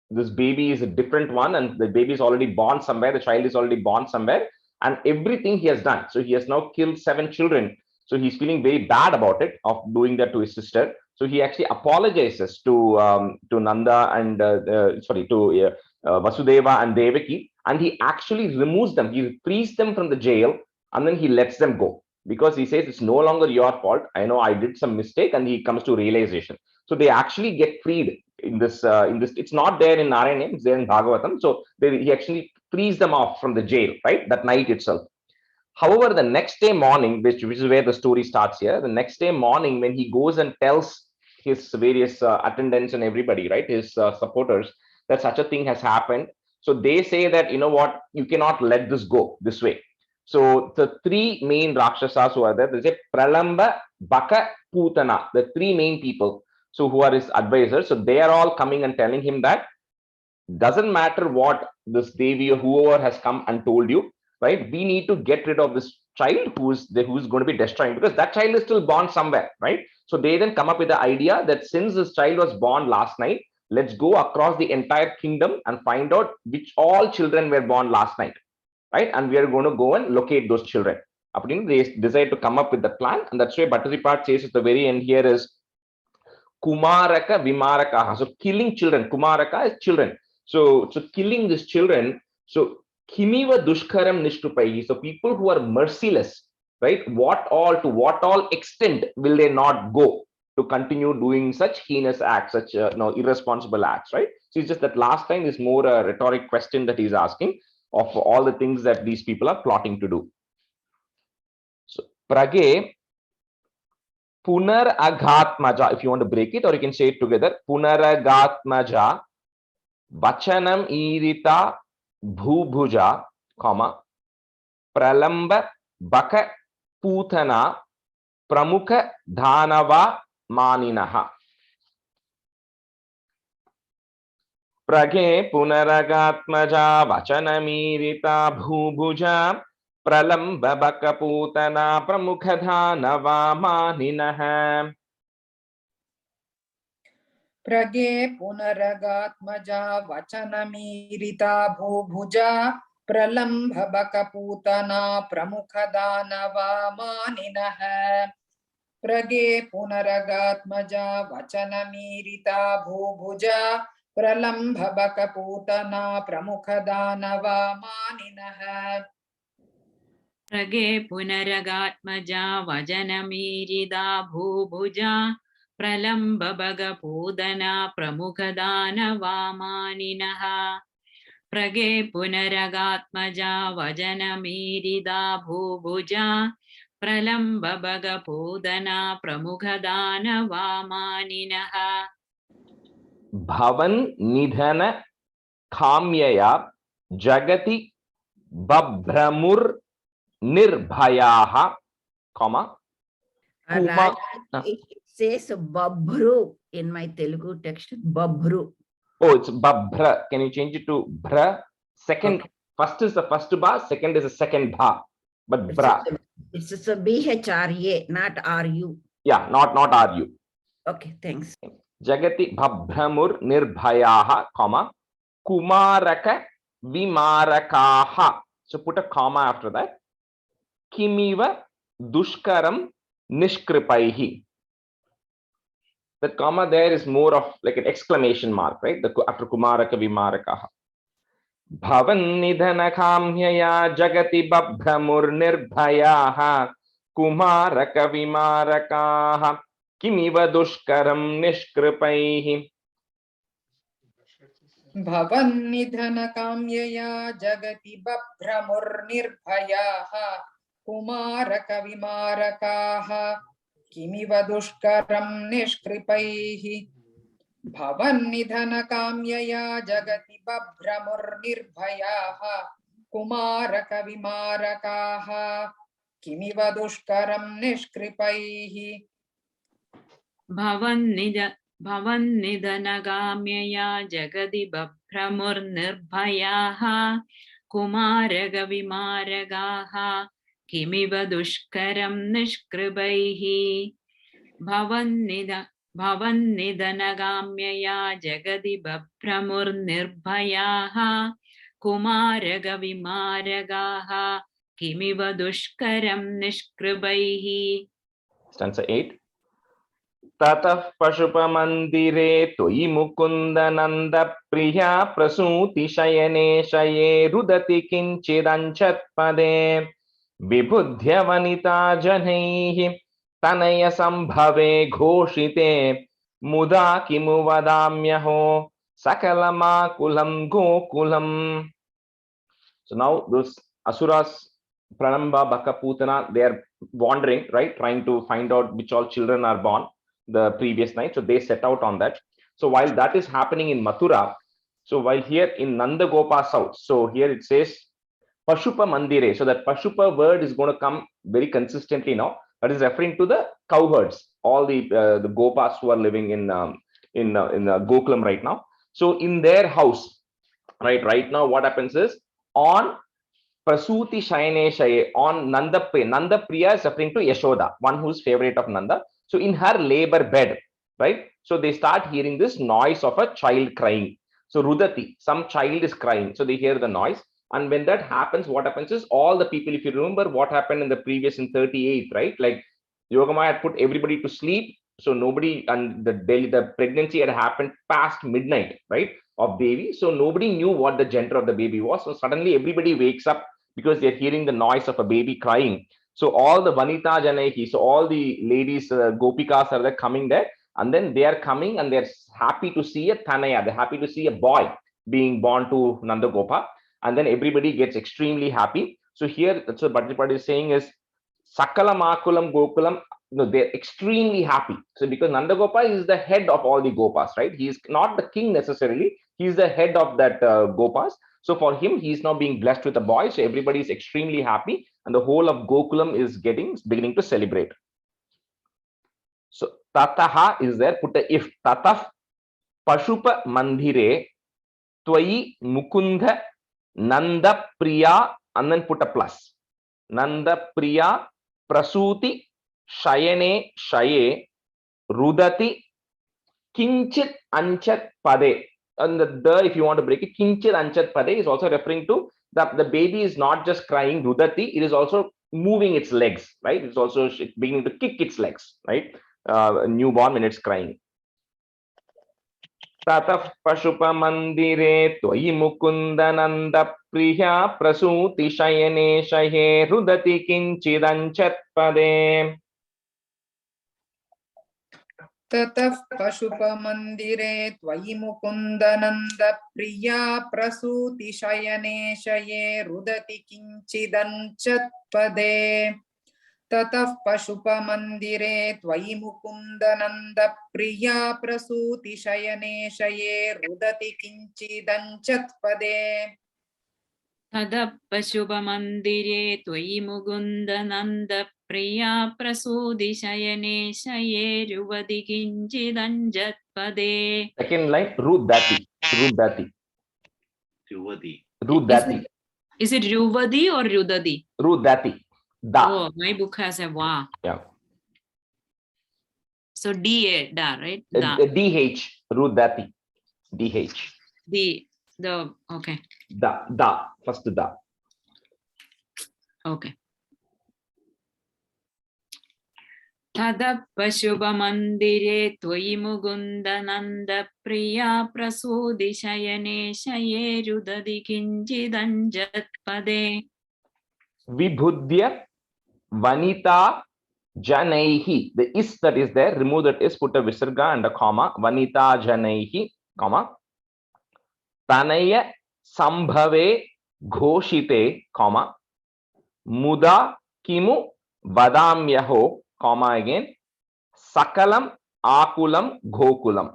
this baby is a different one, and the baby is already born somewhere, the child is already born somewhere, and everything he has done. So he has now killed 7 children. So he's feeling very bad about it, of doing that to his sister. So he actually apologizes to Nanda and to Vasudeva and Devaki, and he actually removes them. He frees them from the jail, and then he lets them go, because he says it's no longer your fault. I know I did some mistake, and he comes to realization. So they actually get freed in this. It's not there in Narayana, it's there in Bhagavatam. So he actually frees them off from the jail, right, that night itself. However, the next day morning, which is where the story starts here, the next day morning, when he goes and tells his various attendants and everybody, right, his supporters, that such a thing has happened. So they say that, you know what, you cannot let this go this way. So the 3 main Rakshasas who are there, they say Pralamba, Baka, Putana, the 3 main people, so who are his advisors. So they are all coming and telling him that doesn't matter what this Devi or whoever has come and told you, right? We need to get rid of this child who's going to be destroying, because that child is still born somewhere, right? So they then come up with the idea that since this child was born last night, let's go across the entire kingdom and find out which all children were born last night, right? And we are going to go and locate those children. They decide to come up with the plan, and that's why Bhattacharya says at the very end here is Kumaraka Vimaraka. So killing children, Kumaraka is children. So killing these children. So Kimiva Dushkaram Nishtupai. So people who are merciless, right? To what all extent will they not go to continue doing such heinous acts, such irresponsible acts, right? So it's just that last time is more a rhetoric question that he's asking of all the things that these people are plotting to do. So Prage Punaragatmaja, if you want to break it, or you can say it together. Punaragatmaja, Vachanam Irita Bhubhuja, comma, Pralamba Baka Putana Pramukha Dhanava Maninaha. Prage Punaragatmaja, Vachanam Irita Bhubhuja, Pralamba Baka Putana Pramukha Dhanava Maninaha. Prage Punaragatmaja Vachanamīrita Bhubhuja Pralambha Bakaputana Pramukhadhanava Maninaha. Prage Punaragatmaja Vachanamīrita Bhubhuja Pralambha Bakaputana Pramukhadhanava Maninaha. Prage Punaragatmaja Vajanamīrida Bhubhuja Pralamba Bhagapudana Pramukhadana Vamaninaha. Prage Punaragatmaja Vajanamīrida Bhubhuja Pralamba Bhagapudana Pramukhadana Vamaninaha. Bhavan Nidhana Kamyaya Jagati Babhramur Nirbhayaha, comma, Kuma. It says Babhru in my Telugu text. Babhru. Oh, it's Babhra. Can you change it to Bhra? Second, Okay. first is the first ba, second is the second bha. But Bra. It's a BHRA, not RU. Yeah, not RU. Okay, thanks. Jagati Babhramur Nirbhayaha, comma, Kumaraka Vimarakaha. So put a comma after that. Kimiva Dushkaram Nishkripaihi. The comma there is more of like an exclamation mark, right? After Kumaraka Vimarakaha. Bhavan Nidhana Kamyaya Jagati Babhramur Nirbhayaha Kumaraka Vimarakaha Kimiva Dushkaram Nishkripaihi. Bhavan Nidhana Kamyaya Jagati Babhramur Nirbhayaha Kumaraka Vimarakaha Kimiva Dushkaram Nishkripaihi. Bhavan Nidhana Kamyaya Jagati Babhramur Nirbhayaha Kumaraka Vimarakaha Kimiva Dushkaram Nishkripaihi. Bhavan Nidhanagamyaya Jagadi Babhramur Nirbhayaha Kumaraga Vimaragaha Kimiva Dushkaram Nishkripaihi. भवन्निधनगाम्यया जगति बभ्रमुर्निर्भयाः कुमारगविमारगाः किमिव दुष्करं निष्कृभैः. Stanza 8. ततः पशुपमन्दिरे त्वयि मुकुन्द नन्द प्रिया प्रसूति शयने शये रुदति किञ्चिदञ्चत्पदे विबुध्य वनिता जनैः तनय संभवे घोषिते मुदा किमु वदाम्यहो सकलमाकुलं गोकुलम्. So now those asuras, Pranamba, Baka, Putana, they are wandering, right? Trying to find out which all children are born the previous night. So they set out on that. So while that is happening in Mathura, so while here in Nanda Gopa's house, so here it says Pashupa Mandire. So that Pashupa word is going to come very consistently now. That is referring to the cowherds, all the Gopas who are living in Gokulam right now. So in their house, right now, what happens is on Prasuti Shayane Shaye, on Nanda Priya is referring to Yashoda, one who's favorite of Nanda. So in her labor bed, right? So they start hearing this noise of a child crying. So Rudati, some child is crying. So they hear the noise. And when that happens, what happens is all the people, if you remember what happened in the previous in 38, right? Like Yogamaya had put everybody to sleep. So nobody, and the pregnancy had happened past midnight, right? Of baby. So nobody knew what the gender of the baby was. So suddenly everybody wakes up because they're hearing the noise of a baby crying. So all the Vanita Janaihi, so all the ladies, Gopikas are there coming there, and then they are coming and they're happy to see a Tanaya, they're happy to see a boy being born to Nanda Gopa, and then everybody gets extremely happy. So here, that's what Bhattacharya is saying is Sakala Makulam Gokulam, they're extremely happy. So because Nanda Gopa is the head of all the Gopas, right? He's not the king necessarily, he's the head of that Gopas. So for him, he's now being blessed with a boy. So everybody is extremely happy, and the whole of Gokulam is beginning to celebrate. So Tataha is there. Put a if. Tatah Pashupa Mandire Twayi Mukunda Nanda Priya, and then put a plus. Nanda Priya Prasuti Shayane Shaye Rudati Kinchit Anchat Pade. And the if you want to break it, Kinchit Anchat Pade is also referring to the baby is not just crying Rudati, it is also moving its legs, right? It's also beginning to kick its legs, right? Newborn when it's crying. Tatah Pashupa Mandire Twayi Mukunda Nanda Priya Prasuti Shayane Shaye Rudati Kinchidanchat Pade. ततः पशुपमन्दिरे त्वयि मुकुन्दनन्द प्रिया प्रसूति शयने शये रुदति किञ्चिदञ्चत्पदे ततः पशुपमन्दिरे त्वयि मुकुन्दनन्द प्रिया प्रसूति शयने शये रुदति किञ्चिदञ्चत्पदे ततः पशुपमन्दिरे त्वयि मुकुन्दनन्द प्रिया प्रसूति शयने शये रुदति किञ्चिदञ्चत्पदे. Second line, Rudati. Is it Ruvadi or Rudadi? Rudati. Da. Oh, my book has a wa. Yeah. So da, right? Da. DH. Rudati. DH. The okay. Da. First da. Okay. Tadha Pashubhamandire Twayi Mukundananda Priya Prasudi Shayane Shaye Rudadi Kinchidanjatpade. Vibhudya Vanita Janaihi. The is that is there, remove that is, put a visarga and a comma. Vanita Janaihi, comma. Tanaya Sambhave Ghoshite, comma. Muda Kimu Vadamyaho, comma again. Sakalam Akulam Gokulam.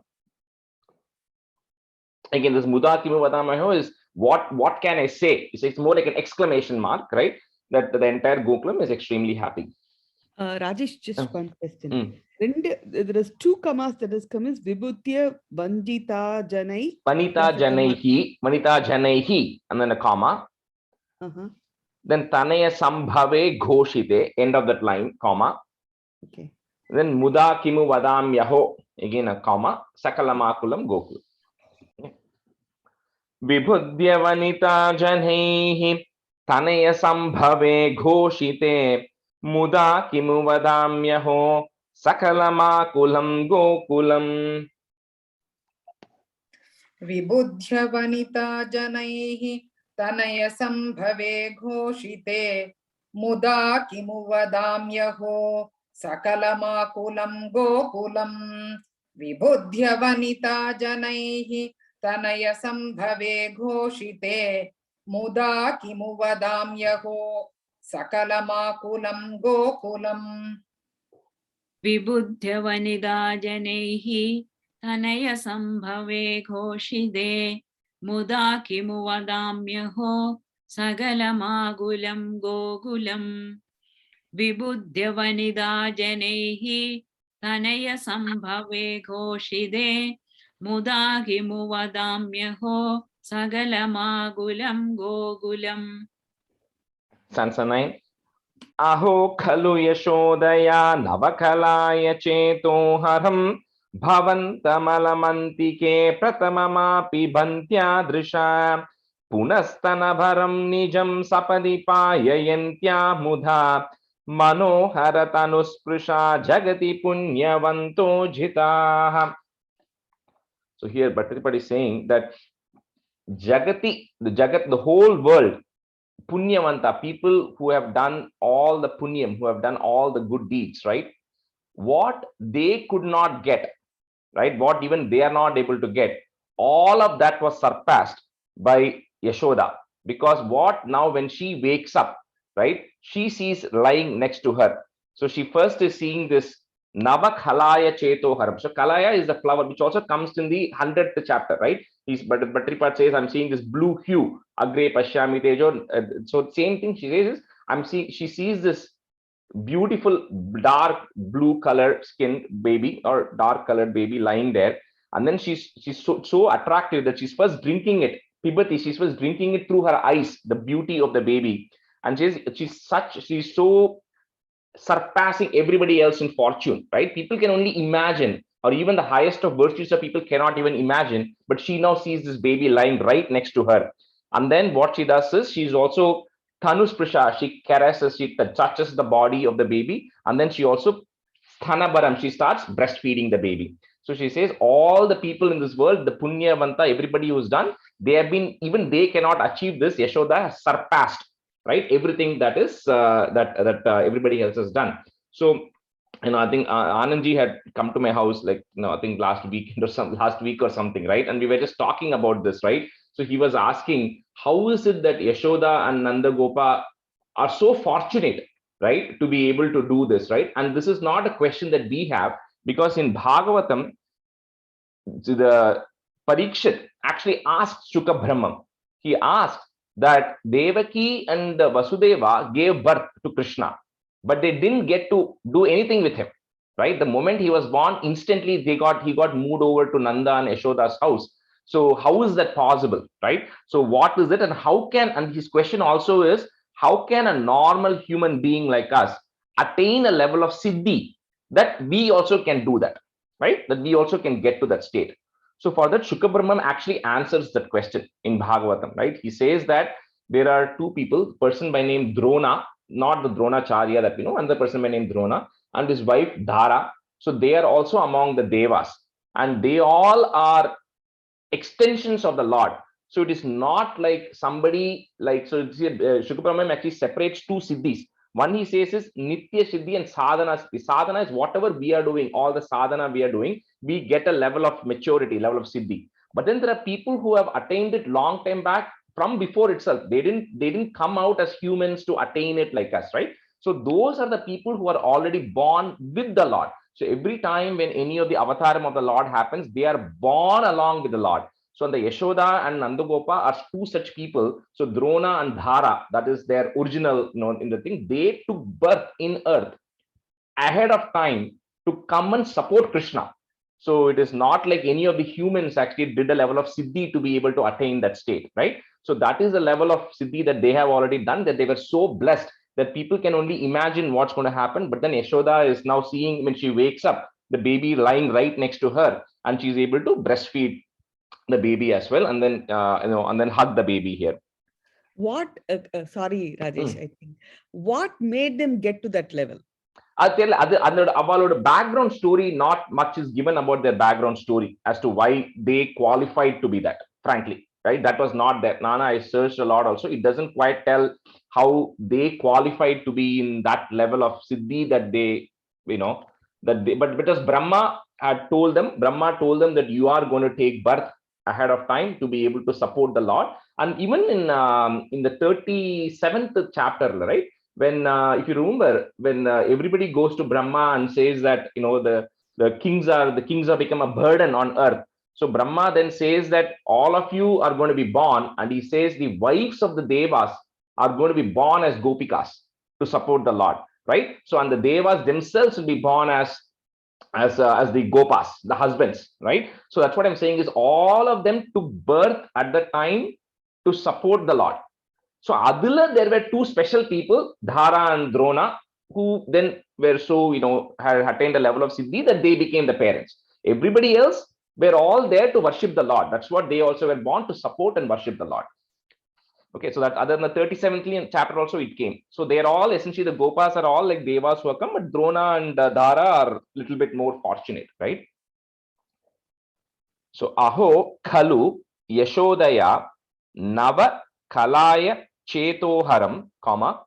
Again, this Muda Kimu Vadamyaho is what can I say? It's more like an exclamation mark, right? That the entire Gokulam is extremely happy. Rajesh, just one question. There is two commas that is come is Vibhutya Vanjita Janai. Vanita Janaihi, and then a comma. Then Tanaya Sambhave Ghoshite, end of that line, comma. Okay. Then muda kimu vadam yaho, again a comma, sakalamakulam gokul. Vibhudya vanita janaihi tanaya sambhave ghoshite muda kimu vadam yaho sakalamakulam gokulam. विबुध्य Vanita जनैः तनय संभवे घोषिते मुदा किमु वदाम्यहो सकलमाकुलं गोकुलं विबुध्य वनिता जनैः तनय संभवे घोषिते मुदा किमु वदाम्यहो सकलमाकुलं गोकुलं विबुध्य वनिता जनैः तनय संभवे घोषिते मुदा किमु वदाम्यहो सकलमाकुलं गोकुलं विबुध्य वनिता जनैः तनय संभवे घोषिते मुदा किमु वदाम्यहो सकलमाकुलं Gokulam. Stanza 9. Aho khalu yashodaya navakalaya chetoharam bhavantamalamantike pratamamapi bhantyadrisha punasthanabharam nijam sapadi payayantya mudha manoharatanusprisha jagati punyavanto jitaha. So here Bhattaripad is saying that Jagati, the Jagat, the whole world, Punyavanta, people who have done all the punyam, who have done all the good deeds, right? What they could not get, right? What even they are not able to get, all of that was surpassed by Yashoda. Because what now when she wakes up, right? She sees lying next to her. So she first is seeing this Navakhalaya Cheto Haram. So Kalaya is the flower which also comes in the 100th chapter, right? But Bhattaripad says, I'm seeing this blue hue, Agre Pashyami Tejo. So same thing she says is, she sees this beautiful dark blue colored skinned baby or dark colored baby lying there. And then she's so attractive that she's first drinking it. Pibati, she's first drinking it through her eyes, the beauty of the baby. And she's so surpassing everybody else in fortune, right? People can only imagine, or even the highest of virtues of people cannot even imagine, but she now sees this baby lying right next to her. And then what she does is she's also Thanusprisha, she caresses, she touches the body of the baby, and then she also Sthanabaram, she starts breastfeeding the baby. So she says all the people in this world, the Punyavanta, everybody who's done, they have been, even they cannot achieve this. Yashoda has surpassed, right, everything that is everybody else has done. So I think Anandji had come to my house like I think last week or something, right? And we were just talking about this, right? So he was asking, how is it that Yashoda and Nanda Gopa are so fortunate, right, to be able to do this, right? And this is not a question that we have, because in Bhagavatam, the Parikshit actually asks Shuka Brahman. He asked that Devaki and Vasudeva gave birth to Krishna, but they didn't get to do anything with him, right? The moment he was born, instantly he got moved over to Nanda and Yashoda's house. So how is that possible, right? So what is it, and how can, and his question also is, how can a normal human being like us attain a level of siddhi that we also can do that, right? That we also can get to that state. So for that, Shuka Brahman actually answers that question in Bhagavatam, right? He says that there are two people, person by name Drona, not the Dronacharya that we know, and the person by name Drona, and his wife Dhara. So they are also among the Devas, and they all are extensions of the Lord. So it is not like somebody like, so Shuka Brahman actually separates two siddhis. One he says is Nitya Siddhi and Sadhana. The sadhana is whatever we are doing, all the sadhana we are doing, we get a level of maturity, level of Siddhi. But then there are people who have attained it long time back from before itself. They didn't come out as humans to attain it like us, right? So those are the people who are already born with the Lord. So every time when any of the avataram of the Lord happens, they are born along with the Lord. So the Yashoda and Nandagopa are two such people. So Drona and Dhara, that is their original in the thing, they took birth in earth ahead of time to come and support Krishna. So it is not like any of the humans actually did a level of siddhi to be able to attain that state, right? So that is the level of siddhi that they have already done, that they were so blessed that people can only imagine what's going to happen. But then Yashoda is now seeing, when she wakes up, the baby lying right next to her, and she's able to breastfeed the baby as well, and then and then hug the baby here. What sorry Rajesh, I think what made them get to that level? Our background story, not much is given about their background story as to why they qualified to be that, frankly, right? That was not there. Nana, I searched a lot also. It doesn't quite tell how they qualified to be in that level of siddhi that they, but because Brahma told them that you are going to take birth ahead of time to be able to support the Lord. And even in the 37th chapter, right? When if you remember, when everybody goes to Brahma and says that the kings are become a burden on earth. So Brahma then says that all of you are going to be born, and he says the wives of the Devas are going to be born as Gopikas to support the Lord, right? So and the Devas themselves will be born as the Gopas, the husbands, right? So that's what I'm saying is all of them took birth at the time to support the Lord. So Adila, there were two special people, Dhara and Drona, who then were so, had attained a level of siddhi that they became the parents. Everybody else were all there to worship the Lord. That's what they also were born to support and worship the Lord. Okay, so that other than the 37th chapter also it came. So they're all essentially, the Gopas are all like Devas who have come, but Drona and Dhara are a little bit more fortunate, right? So Aho Khalu Yashodaya Nava Kalaya Chetoharam, comma,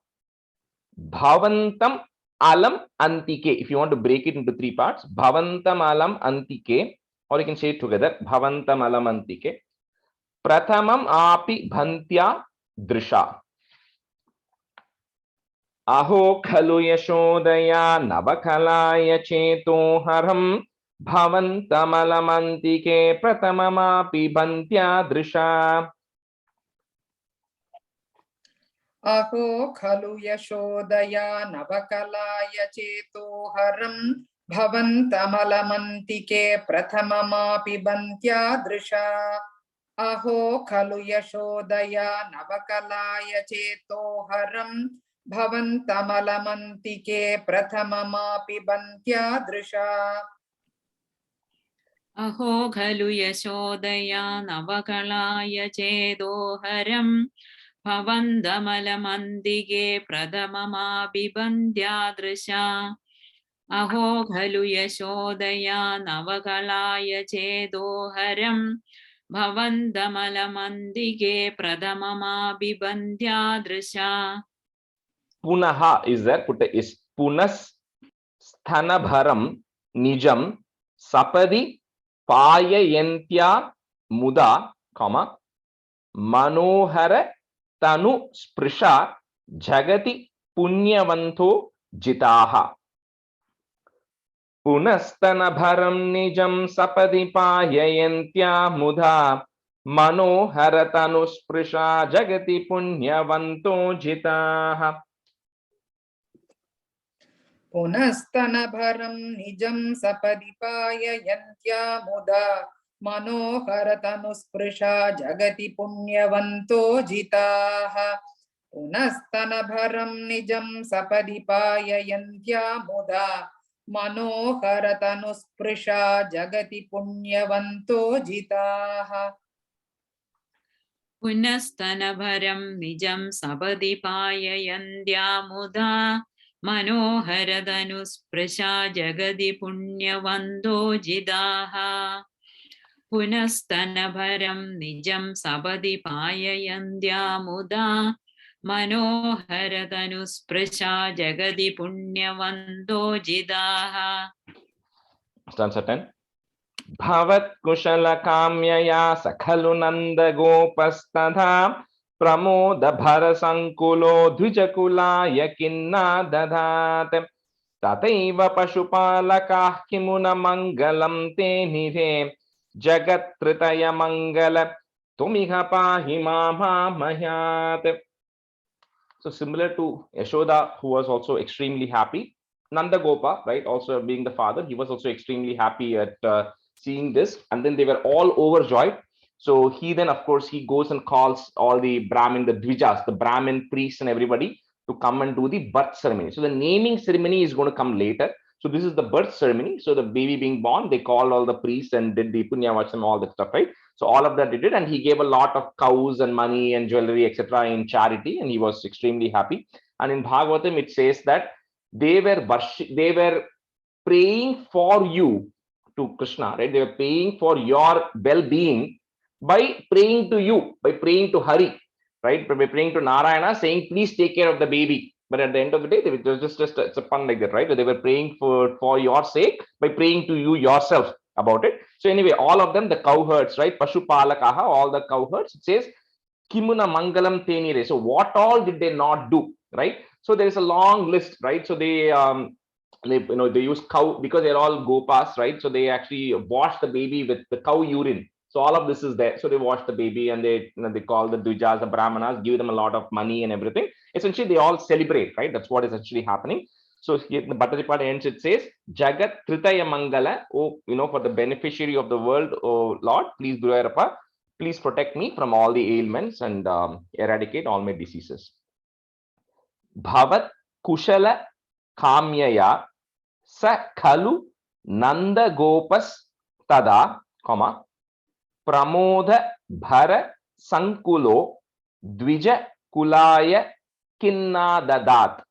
Bhavantam Alam Antike. If you want to break it into three parts, Bhavantam Alam Antike, or you can say it together, Bhavantam Alam Antike, Prathamam Api Bhantya Drisha. Aho Khalu Yashodaya Navakalaya Chetoharam, Bhavantam Alam Antike, Prathamam Api Bhantya Drisha. अहो खलु यशोदया नवकलाय चेतोहरं भवन्तमलमन्तिके प्रथममापि बन्त्यादृशा अहो खलु यशोदया नवकलाय चेतोहरं भवन्तमलमन्तिके प्रथममापि बन्त्यादृशा अहो खलु यशोदया नवकलाय चेतोहरम् भवन्तमलमन्तिके प्रथममापिबन्त्यादृशा अहो खलु यशोदया नवकलाय चेतोहरम् भवन्तमलमन्तिके प्रथममापिबन्त्यादृशा. Punaha is there, is Punas Sthanabharam Nijam Sapadi Payayantya Muda, comma, Manohara Tanu Sprisha Jagati Punyavanto Jitaha. Punasthanabharam Nijam Sapadi Payayantya Muda Manohara Tanu Sprisha Jagati Punyavanto Jitaha. पुनस्तनभरं निजं सपदि पाययन्त्या मुदा मनोहरतनुस्पृशा जगति पुण्यवन्तो जिताः पुनस्तनभरं निजं सपदि पाययन्त्या मुदा मनोहरतनुस्पृशा जगति पुण्यवन्तो जिताः पुनस्तनभरं निजं सपदि पाययन्त्या मुदा मनोहरतनुस्पृशा जगति पुण्यवन्तो जिताः पुनस्तनभरं निजं सपदि पाययन्त्या मुदा मनोहरतनुस्पृशा जगति पुण्यवन्तो जिताः. Stanza 10. Bhavat Kushala Kamyaya Sakhalu Nanda Gopastadha Pramoda Bharasankulo Dvijakula Yakinna Dadhat Tataiva Pashupalakah Kimuna Mangalam Te Nire Jagat Tritaya Mangala Tumiha Pahi Mama Mahyat. So similar to Yashoda, who was also extremely happy, Nanda Gopa, right, also being the father, he was also extremely happy at seeing this, and then they were all overjoyed. So he then, of course, he goes and calls all the Brahmin, the Dvijas, the Brahmin priests and everybody to come and do the birth ceremony. So the naming ceremony is going to come later. So this is the birth ceremony. So the baby being born, they called all the priests and did the punyavacham, all that stuff, right? So all of that they did, and he gave a lot of cows and money and jewelry, etc., in charity, and he was extremely happy. And in Bhagavatam, it says that they were praying for you to Krishna, right? They were praying for your well-being by praying to you, by praying to Hari, right? By praying to Narayana, saying, please take care of the baby. But at the end of the day, it was just it's a fun like that, right? They were praying for your sake by praying to you yourself about it. So anyway, all of them, the cowherds, right? Pashupalakaha, all the cowherds, it says, Kimuna Mangalam Tenire. So what all did they not do, right? So there is a long list, right? So they use cow, because they're all gopas, right? So they actually wash the baby with the cow urine. So all of this is there. So they wash the baby, and they call the Dvijas, the Brahmanas, give them a lot of money and everything. Essentially, they all celebrate, right? That's what is actually happening. So here the Bhattacharya Pada ends, it says, Jagat Tritaya Mangala, oh, for the beneficiary of the world, oh Lord, please Guruyarappa, please protect me from all the ailments and eradicate all my diseases. Bhavat Kushala Kamyaya Sa Khalu Nanda Gopas Tada, Pramoda Bhara Sankulo Dvija Kulaya Kinna Dadat.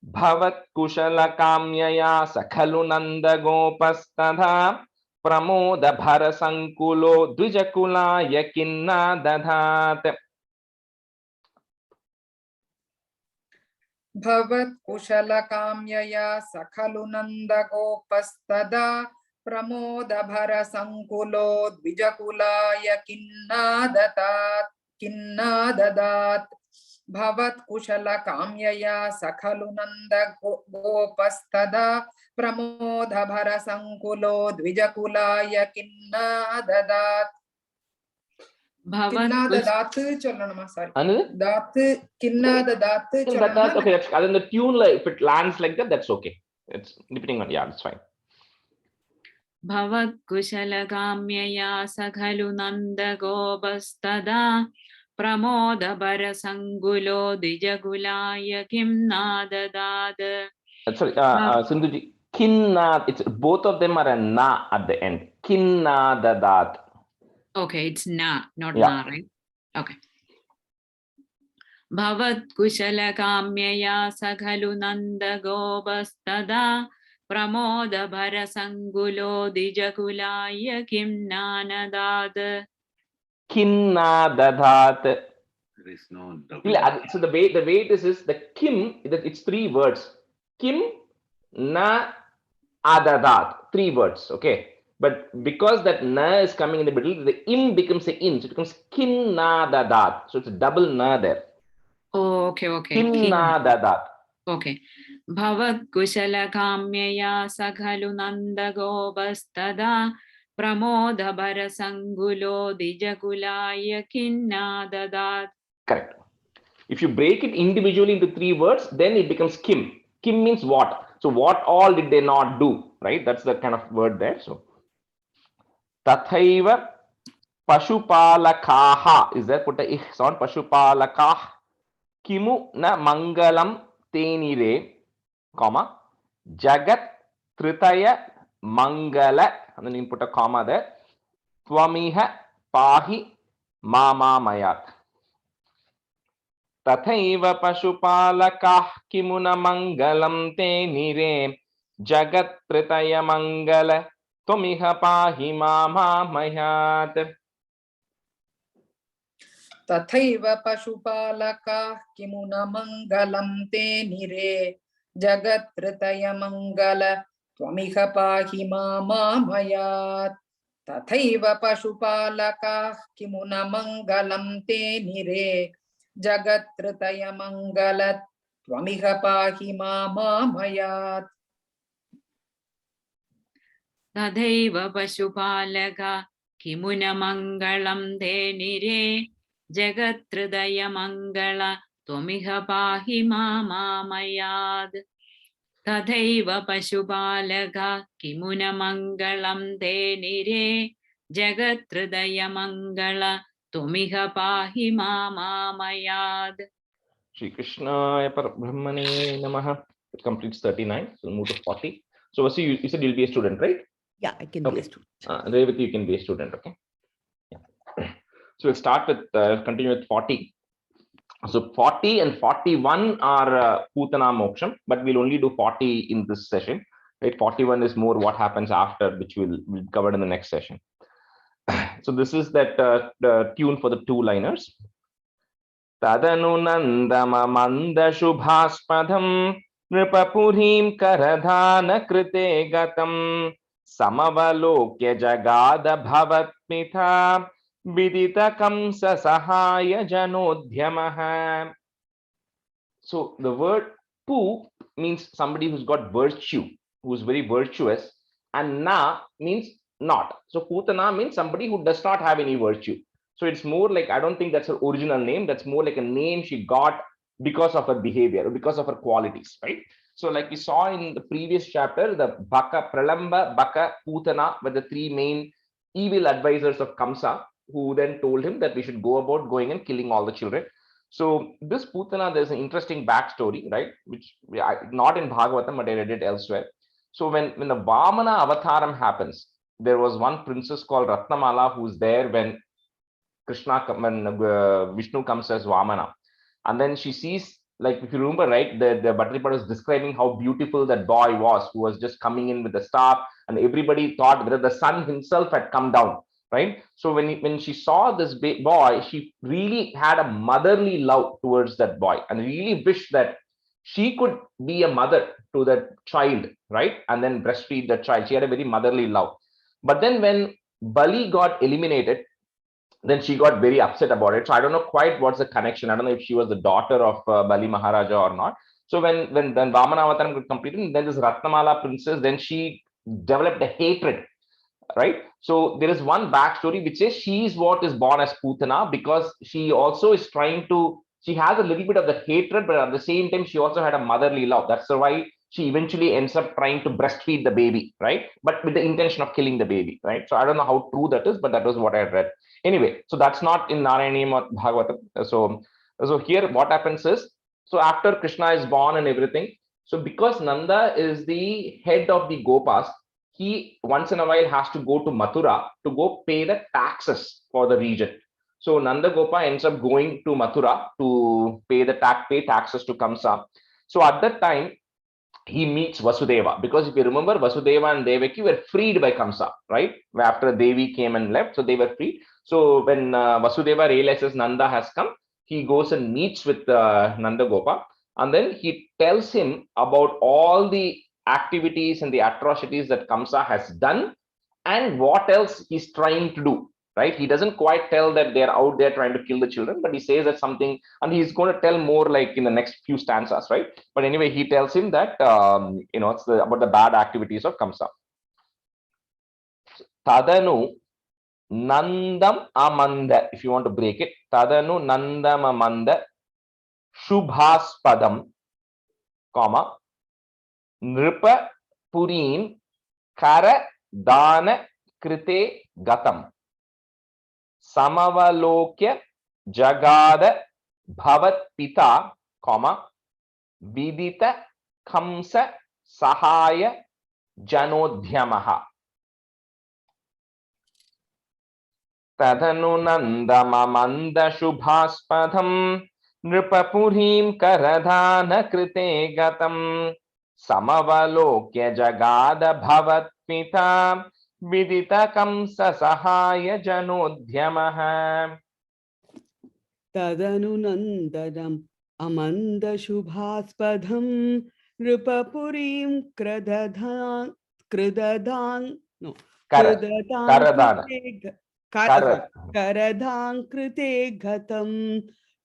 Bhavat Kushala Kamyaya Sa Khalu Nanda Gopas Tada Pramoda Bhara Sankulo Dvija Kulaya Kinna Dadat. Bhavat Kushala Kamyaya Sakhalu Nanda Gopastada Pramoda Bhara Sankulo Dvijakulaya Kinna Dadat. Bhavat Kushala Kamyaya Sakhalu Nanda Gopastada Pramoda Bhara Sankulo Dvijakulaya Kinna Dadat. Kinna Dadat Chollanama, sorry. Dat Kinna Dadat Chollanama. Okay, that's other than the tune, like if it lands like that, that's okay. It's depending on, yeah, that's fine. Bhavat Kushala Kamyaya Sakhalu Nanda Gopastada Pramoda Bhara Sankulo Dvijakulaya Kinna Dadat. Sorry, Sindhuji, Kinna, it's both of them are a na at the end. Kinna Dadat. Okay, it's na, not na, right? Okay. Bhavat Kushala Kamyaya Sakhalu Nanda Gopastada Pramoda Bhara Sankulo Dvijakulaya Kinna Dadat. Kinna Dadat. There is no double. So the way this is the Kim, it's three words. Kim na adadat, three words, okay. But because that na is coming in the middle, the im becomes a in, so it becomes kin na dadat. So it's a double na there. Oh, okay. Kin na dadat. Okay. Bhavat Kushala Kamyaya Sakhalu Nanda Gopastada Pramoda Bhara Sankulo Dvijakulaya Kinna Dadat. Correct. If you break it individually into three words, then it becomes Kim. Kim means what? So what all did they not do, right? That's the kind of word there. So Tathaiva Pashupalakaha, is there? Put a ich on Pashupalakah. Kimu na Mangalam Tenire, comma, Jagat Tritaya Mangala, and then you put a comma there. Twamiha Pahi Mama Mayat. Tathaiva Pashupalakah Kimuna Mangalam Tenire, Jagat Tritaya Mangala, Twamiha Pahi Mama Mayat. Tathaiva Pashupalaka Kimuna Mangalam Te Nire Jagat Tritaya Mangala Twamiha Pahi Mama Mayat. Tathaiva Pashupalaka Kimuna Mangalam Te Nire Jagat Tritaya Mangala Twamiha Pahi Mama Mayat. Tathaiva Pashupalaka Kimuna Mangalam Te Nire Jagat Tridaya Mangala Twamiha Pahi Mama Mayad. Tathaiva Pashupalaka Kimuna Mangalam Te Nire Jagat Tridaya Mangala Twamiha Pahi Mama Mayad. Shri Krishnaya Parabrahmane Namaha. It completes 39. So we'll move to 40. So Vasu, you said you'll be a student, right? Yeah, I can be Okay. a student. Revati, you can be a student, okay? Yeah. So we'll start with, continue with 40. So 40 and 41 are Putana Moksham, but we'll only do 40 in this session. Right? 41 is more what happens after, which we'll cover in the next session. So this is that the tune for the two-liners. Tadanu nandama manda shubhaspadham nripapurim karadhana krite gatam samavalokya jagada bhavatmitha vidita kamsa sahaya janodhyamaha. So the word pu means somebody who's got virtue, who's very virtuous, and na means not. So Putana means somebody who does not have any virtue. So it's more like, I don't think that's her original name. That's more like a name she got because of her behavior, because of her qualities, right? So like we saw in the previous chapter, the Baka, Pralamba, Baka, Putana were the three main evil advisors of Kamsa, who then told him that we should go about going and killing all the children. So this Putana, there's an interesting backstory, right? Which not in Bhagavatam, but I read it elsewhere. So when the Vamana Avataram happens, there was one princess called Ratnamala who's there when Vishnu comes as Vamana. And then she sees, like, if you remember, right, the Bhattaripad was describing how beautiful that boy was, who was just coming in with the staff, and everybody thought that the sun himself had come down, right? So when she saw this boy, she really had a motherly love towards that boy and really wished that she could be a mother to that child, right? And then breastfeed the child. She had a very motherly love. But then when Bali got eliminated, then she got very upset about it. So I don't know quite what's the connection. I don't know if she was the daughter of Bali Maharaja or not. So when Vamana Avataram got completed, then this Ratnamala princess, then she developed a hatred, right? So there is one backstory which says she is what is born as Putana, because she also is trying to, she has a little bit of the hatred, but at the same time, she also had a motherly love. That's why she eventually ends up trying to breastfeed the baby, right? But with the intention of killing the baby, right? So I don't know how true that is, but that was what I read. Anyway, so that's not in Narayani or Bhagavatam. So here what happens is, so after Krishna is born and everything, so because Nanda is the head of the Gopas, he once in a while has to go to Mathura to go pay the taxes for the region. So Nanda Gopa ends up going to Mathura to pay taxes to Kamsa. So at that time, he meets Vasudeva, because if you remember, Vasudeva and Devaki were freed by Kamsa, right? After Devi came and left, so they were freed. So when Vasudeva realizes Nanda has come, he goes and meets with Nanda Gopa, and then he tells him about all the activities and the atrocities that Kamsa has done and what else he's trying to do, right? He doesn't quite tell that they're out there trying to kill the children, but he says that something, and he's going to tell more like in the next few stanzas, right? But anyway, he tells him that, it's about the bad activities of Kamsa. Tadanu Nandam Amanda, if you want to break it, Tadanu Nandam Amanda Shubhaspadam, comma, Nripa Purin Kara Dana Krite Gatam. Samavalokya Jagada Bhavat Pita, comma, Vidita Kamsa Sahaya Janodhyamaha. Tadanu Nandamamanda Shubhaspadham Nripapurim Karadhana Krite Gatam Samavalokya Jagada Bhavat Pita Vidita Kamsa Sahaya Janodhyamaha. Tadanu nandanam amanda shubhaspadham nripapurim kradadhan karadhan krite gatam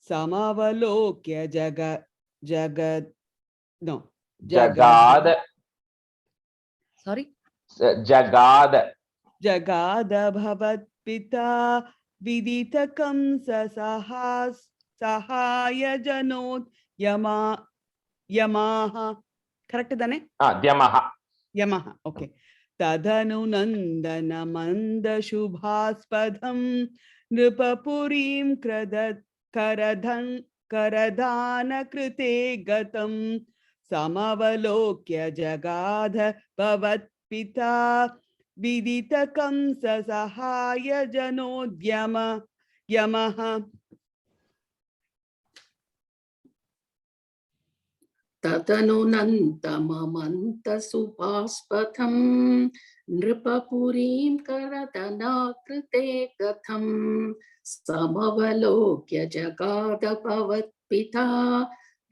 samavalokya jagada sorry Jagada bhavat pita vidita kamsa sahaya janod yamaha. Correct dane? Yamaha. Okay. Tadanu nandana manda shubhaspadham nripapurim karadhan करदान कृते गतं समवलोक्य जगाध भवत्पिता विदितकं सहाय जनोद्यम यमः तदनुनन्तममन्तसुभास्पथं नृपपुरीं करदनाकृते कथं समवलोक्य जगादभवत्पिता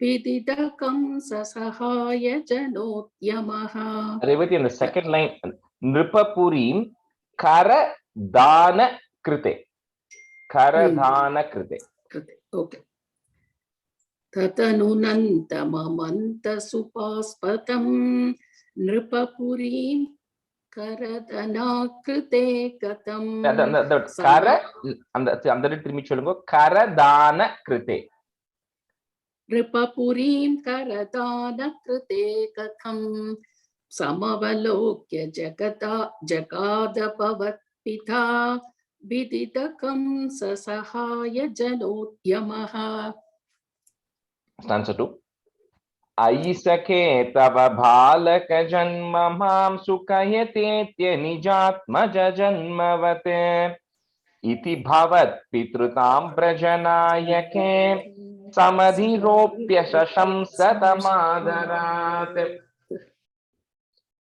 विदितकं सहाय जनोद्यमः. Revati, in the second line, Nripapurim Karadana Krite. Karadana Krite. Okay. तदनुनन्तममन्तसुभास्पथं नृपपुरीं करदनाकृते कथं Karadana Krite. नृपपुरीं करदानकृते कथं समवलोक्य जगादभवत्पिता विदितकं सहाय जनोद्यमः. Stanza 2. Aisake tava bhalaka janma mam sukayate nijatmaja janmavate iti bhavat pitrutam prajanayake samadhiropya shashamsatamadarat.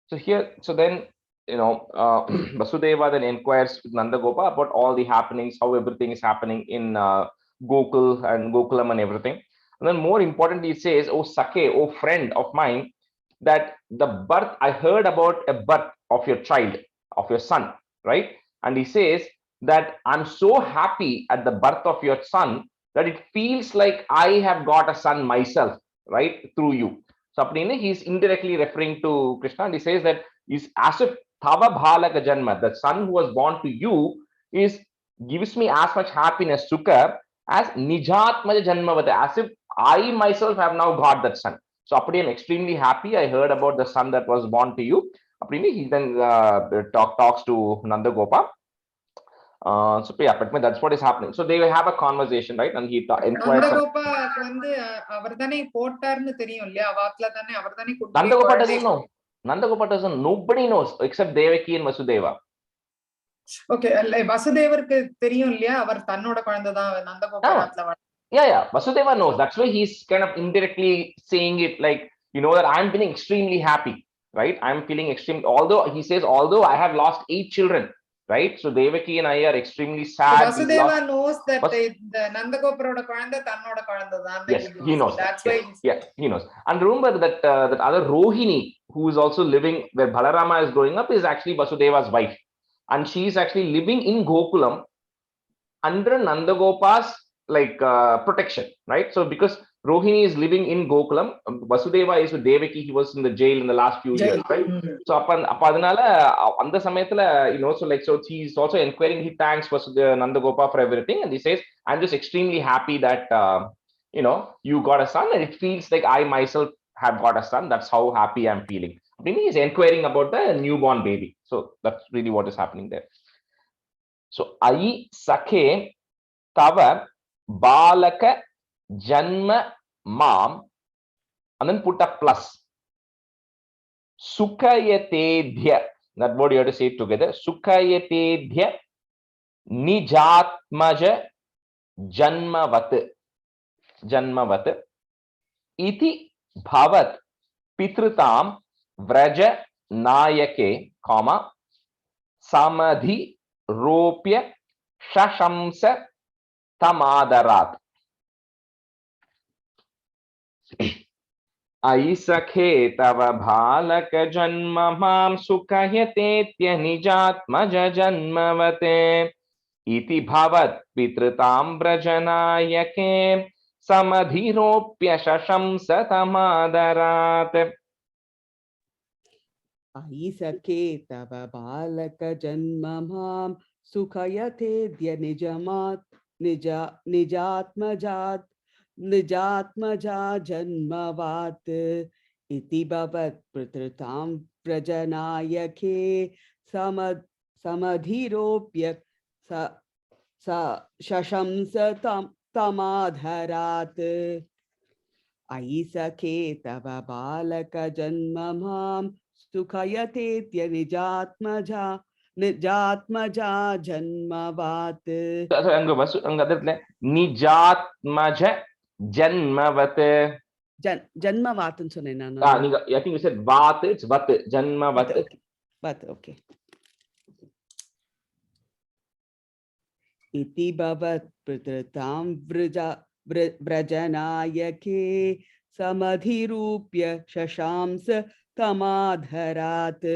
So here, so then, Vasudeva then inquires with Nandagopa about all the happenings, how everything is happening in Gokul and Gokulam and everything. And then more importantly, it says, oh Sakhe, oh friend of mine, that the birth, I heard about a birth of your child, of your son, right? And he says that I'm so happy at the birth of your son that it feels like I have got a son myself, right? Through you. So he's indirectly referring to Krishna, and he says that is as if Tava Bhalaka Janma, the son who was born to you, gives me as much happiness, Sukha, as Nijatmaja Janmavate, as if I myself have now got that son. So I'm extremely happy. I heard about the son that was born to you. He then talks to Nandagopa. So yeah, but that's what is happening. So they will have a conversation, right? And he inquires. Nandagopa doesn't know. Nandagopa doesn't. Nobody knows except Devaki and Vasudeva. Okay, Vasudevarku theriyum illaya, avar tannoda kulandha Nandagopa. Yeah. Vasudeva knows. That's why he's kind of indirectly saying it, like, that I'm feeling extremely happy, right? I'm feeling extreme. Although he says, although I have lost 8 children, right? So Devaki and I are extremely sad. So Vasudeva knows that the Nandagoparoda kulandha tannoda kulandha. Yes, he knows. That's why. Yes. He knows. And remember that that other Rohini, who is also living where Balarama is growing up, is actually Vasudeva's wife, and she is actually living in Gokulam under Nandagopa's protection, right? So because Rohini is living in Gokulam, Vasudeva is with Devaki. He was in the jail in the last few years, right? So so he's also inquiring. He thanks Nandagopa for everything, and he says, I'm just extremely happy that you got a son, and it feels like I myself have got a son. That's how happy I'm feeling. I mean, he's inquiring about the newborn baby. So that's really what is happening there. So Ai Sakhe Tava Balaka Janma Mam, and then put a plus. Sukhayatedhya. That word you have to say it together. Sukhayatedhya Nijatmaja Janmavat. Janmavat. Iti Bhavat Pitrutam Vraja Nayake, Samadhi Ropya Shashamsa Tamadarat. Aisakhe tava bhalaka janma mam sukhayate nijatmaja janmavate iti bhavat pitrutam brajanayake samadhiropya shashamsa tamadarat. Aisakhe tava bhalaka janma mam sukhayate nijatmaja janmavat iti bhavat pitrutam prajanayake samadhiropya shashamsatam तमाधरात् अयि सखे तव बालक जन्म मां सुखयतेत्य निजात्मजा जन्मवात् அங்க வசு அங்க அதத்துல நிஜாத்மஜ ஜன்மவத் ஜன்மவாத்னு சொன்னேன் நான். நீங்க I think you said vat, it's vat, ஜன்மவத். vat, okay. इति भवत् प्रकृतां व्रजनायके समधिरूप्य शशांस तमाधरात्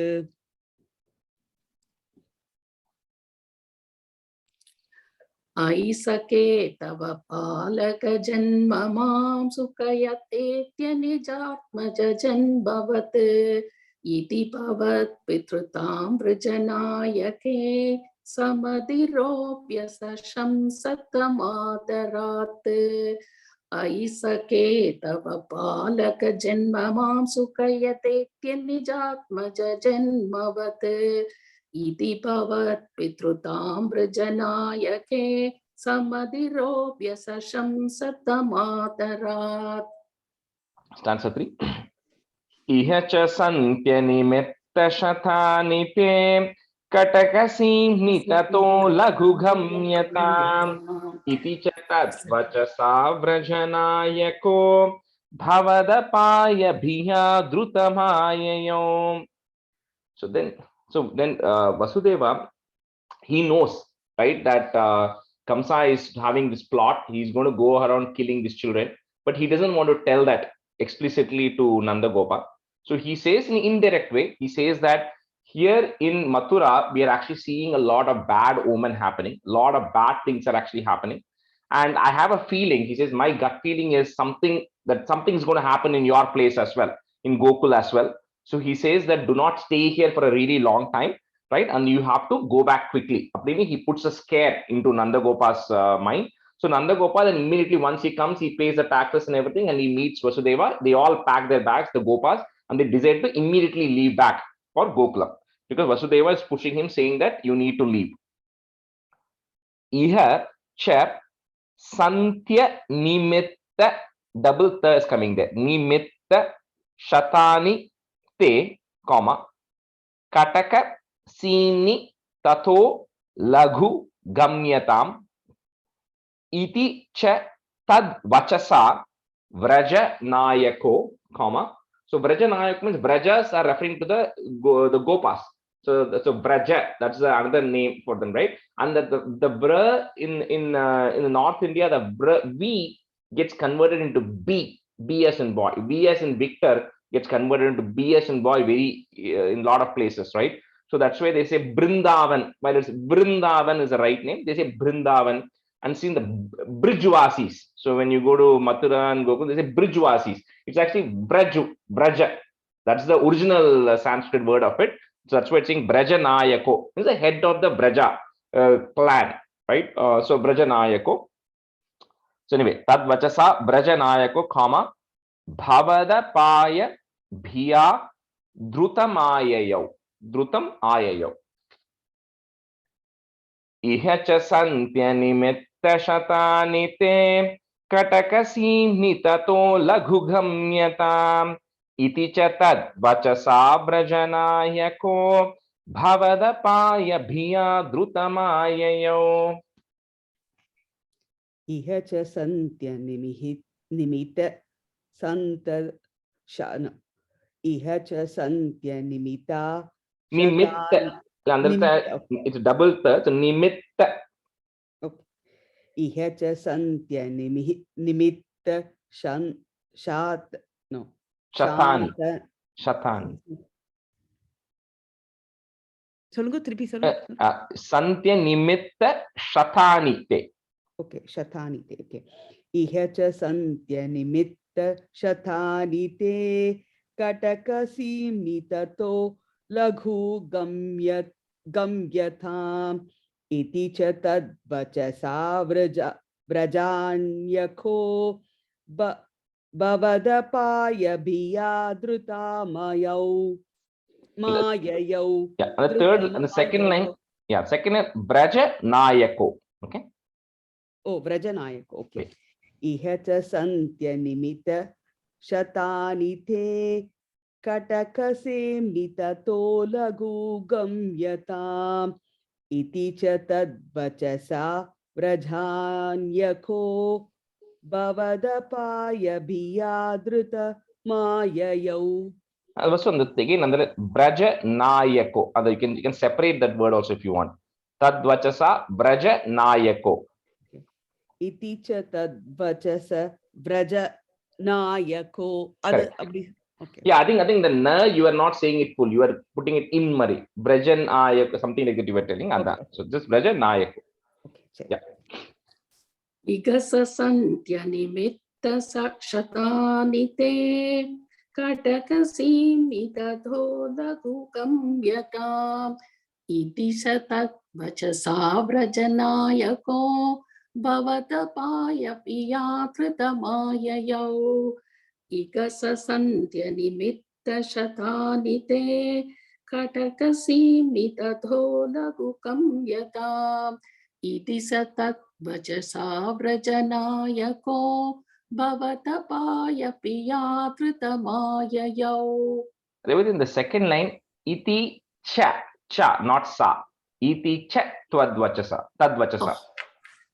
अयि सखे तव बालक जन्म मां सुखयतेत्य निजात्मज जन्मवत् इति भवत् पितृतां वृजनायके समधिरोप्य सशंसतमादरात् अयि सखे तव बालक जन्म मां सुखयतेत्य निजात्मज जन्मवत् इति भवत् पितृतां वृजनायके समधिरोप्य सशंसतमादरात्. Stanza 3. इह च सन्त्यनिमित्तशतानि ते कटकसीम्नि ततो लघुगम्यताम् इति च तद्वचसा व्रजनायको भवदपायभिया द्रुतमाययो. So then Vasudeva, he knows, right, that Kamsa is having this plot. He's going to go around killing these children, but he doesn't want to tell that explicitly to Nandagopa. So he says in an indirect way, he says that here in Mathura, we are actually seeing a lot of bad omen happening. A lot of bad things are actually happening. And I have a feeling, he says, my gut feeling is something's going to happen in your place as well, in Gokul as well. So he says that do not stay here for a really long time, right? And you have to go back quickly. He puts a scare into Nandagopa's mind. So Nandagopa, then immediately once he comes, he pays the taxes and everything, and he meets Vasudeva. They all pack their bags, the Gopas, and they decide to immediately leave back for Gokula, because Vasudeva is pushing him, saying that you need to leave. Iha cha santya nimitta, double tha is coming there. Nimitta shatani te, comma, kataka sini tato laghu gamyatam iti cha tad vachasa vraja nayako, comma. So vraja nayak means vrajas are referring to the gopas. So vraja, that's another name for them, right? And the bra in North India, the bra v gets converted into b as in boy, v as in Victor gets converted into b as in boy in a lot of places, right? So that's why they say Brindavan. While it's Brindavan is the right name, they say Brindavan. And see the Brijvasis. So when you go to Mathura and Gokul, they say Brijvasis. It's actually Braja. That's the original Sanskrit word of it. So that's why it's saying Braja Nayako. It's the head of the Braja clan, right? So Braja Nayako. So anyway, Tad Vachasa Braja Nayako, comma, Bhavada Paya Bhiya Drutam Ayayo. Drutam Ayayo. Iha cha santya nimitta shatani te katakasimni tato laghu gamyatam iti cha tad vachasa vrajanayako bhavadapaya bhiya drutamayayo. Iha cha santya nimitta santa shana. Iha cha santya nimitta it's double third, so nimitta. Okay. Iha cha santya nimitta Shatani. சொல்லுங்க திருப்பி சொல்லுங்க. Santya nimitta shatani te. Okay, shatani te. Okay. Iha cha santya nimitta shatani te katakasimni tato laghu gamyatam iti cha tad vachasa vrajanyako bhavadapaya bhiyadrutamaya mayayau. Yeah, and the third and the second line, yeah, second is Braja Nayako. Okay, Oh, Vrajanayako. Okay. Ihata Santya Nimita Shatani Te Katakase Mitato Lagu Gamyatam Iti cha Tadvachasa Vrajanyako Bavadapaya Bhiyadruta Mayayau. Also, again, Braja Nayako. You can separate that word also if you want. Tadvachasa Braja Nayako. Iti cha Tadvachasa Braja Nayako. Correct. Okay. Yeah, I think the na you are not saying it full. You are putting it in Mari. Brajan Nayako, something like that you were telling. Okay. So just Braja Nayako. Okay. Yeah. Igasa Santya Nimitta Shatani Te Katakasimi Thoda Kukamyatam Iti Satat Vachasa Vrajanayako Bhavatapaya Piyakrita Yau Igasa Santya Nimitta Shatani Te Katakasimi Thoda Kukamyatam Iti Satat Vachasa Vrajanayako Bhavatapaya Piyakrita Yau. Within the second line, iti cha, not sa. Iti cha tadvachasa.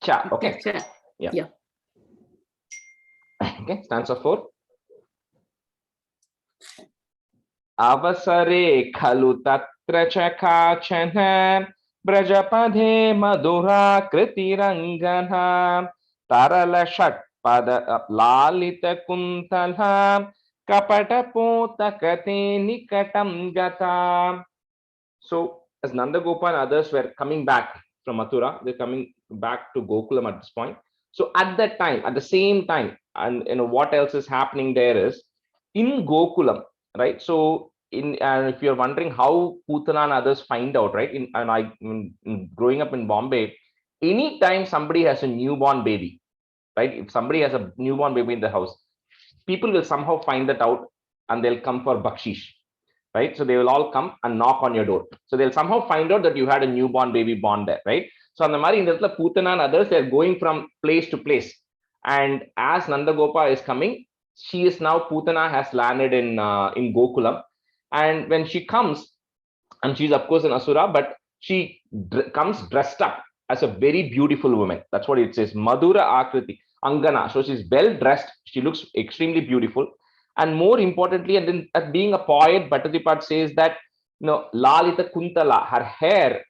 Cha, okay. Cha. Yeah. Okay, stanza 4. Avasare khalu tatra cha kachana Brajapade Madura Kritirangana Tarala Shatpada Lalita Kuntala Kapata Potakate Nikatam Gata. So, as Nandagopal and others were coming back from Mathura, they're coming back to Gokulam at this point. So, at that time, at the same time, and what else is happening there is in Gokulam, right? So, if you're wondering how Putana and others find out, right? Growing up in Bombay, anytime somebody has a newborn baby, right? If somebody has a newborn baby in the house, people will somehow find that out and they'll come for bakshish, right? So they will all come and knock on your door. So they'll somehow find out that you had a newborn baby born there, right? So on the Mari in the Putana and others, they're going from place to place. And as Nandagopa is coming, she is now, Putana has landed in Gokulam. And when she comes, and she's of course an Asura, but she comes dressed up as a very beautiful woman. That's what it says. Madhura Akriti, Angana. So she's well dressed. She looks extremely beautiful. And more importantly, and then as being a poet, Bhattacharya says that, Lalita Kuntala, her hair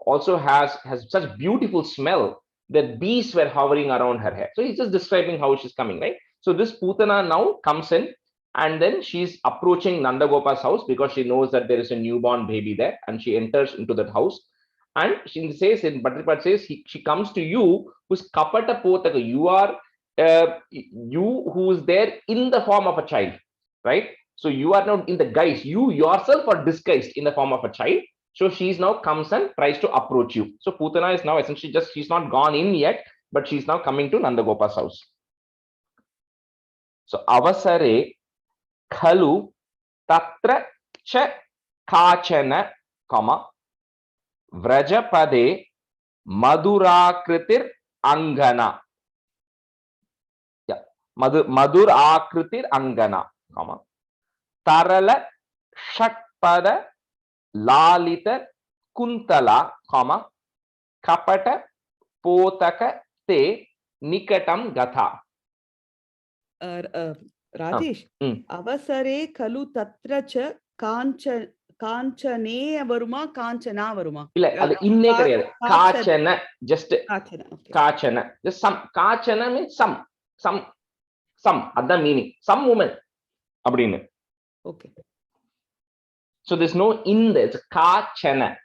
also has such beautiful smell that bees were hovering around her hair. So he's just describing how she's coming, right? So this Putana now comes in, and then she's approaching Nandagopa's house because she knows that there is a newborn baby there, and she enters into that house. And she says, in Bhattacharya says, she comes to you who's Kapata Potaka. You are you who's there in the form of a child, right? So you are not in the guise. You yourself are disguised in the form of a child. So she's now comes and tries to approach you. So Putana is now essentially just, she's not gone in yet, but she's now coming to Nandagopa's house. So Avasare Khalu Tatra Cha Kachana, Vrajapade Madhurakritir Angana. Yeah, Madhurakritir Angana, Tarala Shatpada Lalita Kuntala, Kapata Potaka Te Nikatam Gatha. Rajesh, Avasare Kalu Tatra Cha Kanchane Varuma, Kanchana Varuma. Inne kadiyadu. Kachana, just Kachana. Okay. Kachana. Just some. Kachana means some. Other meaning. Some woman. Abdine. Okay. So there's no in there. It's Kachana.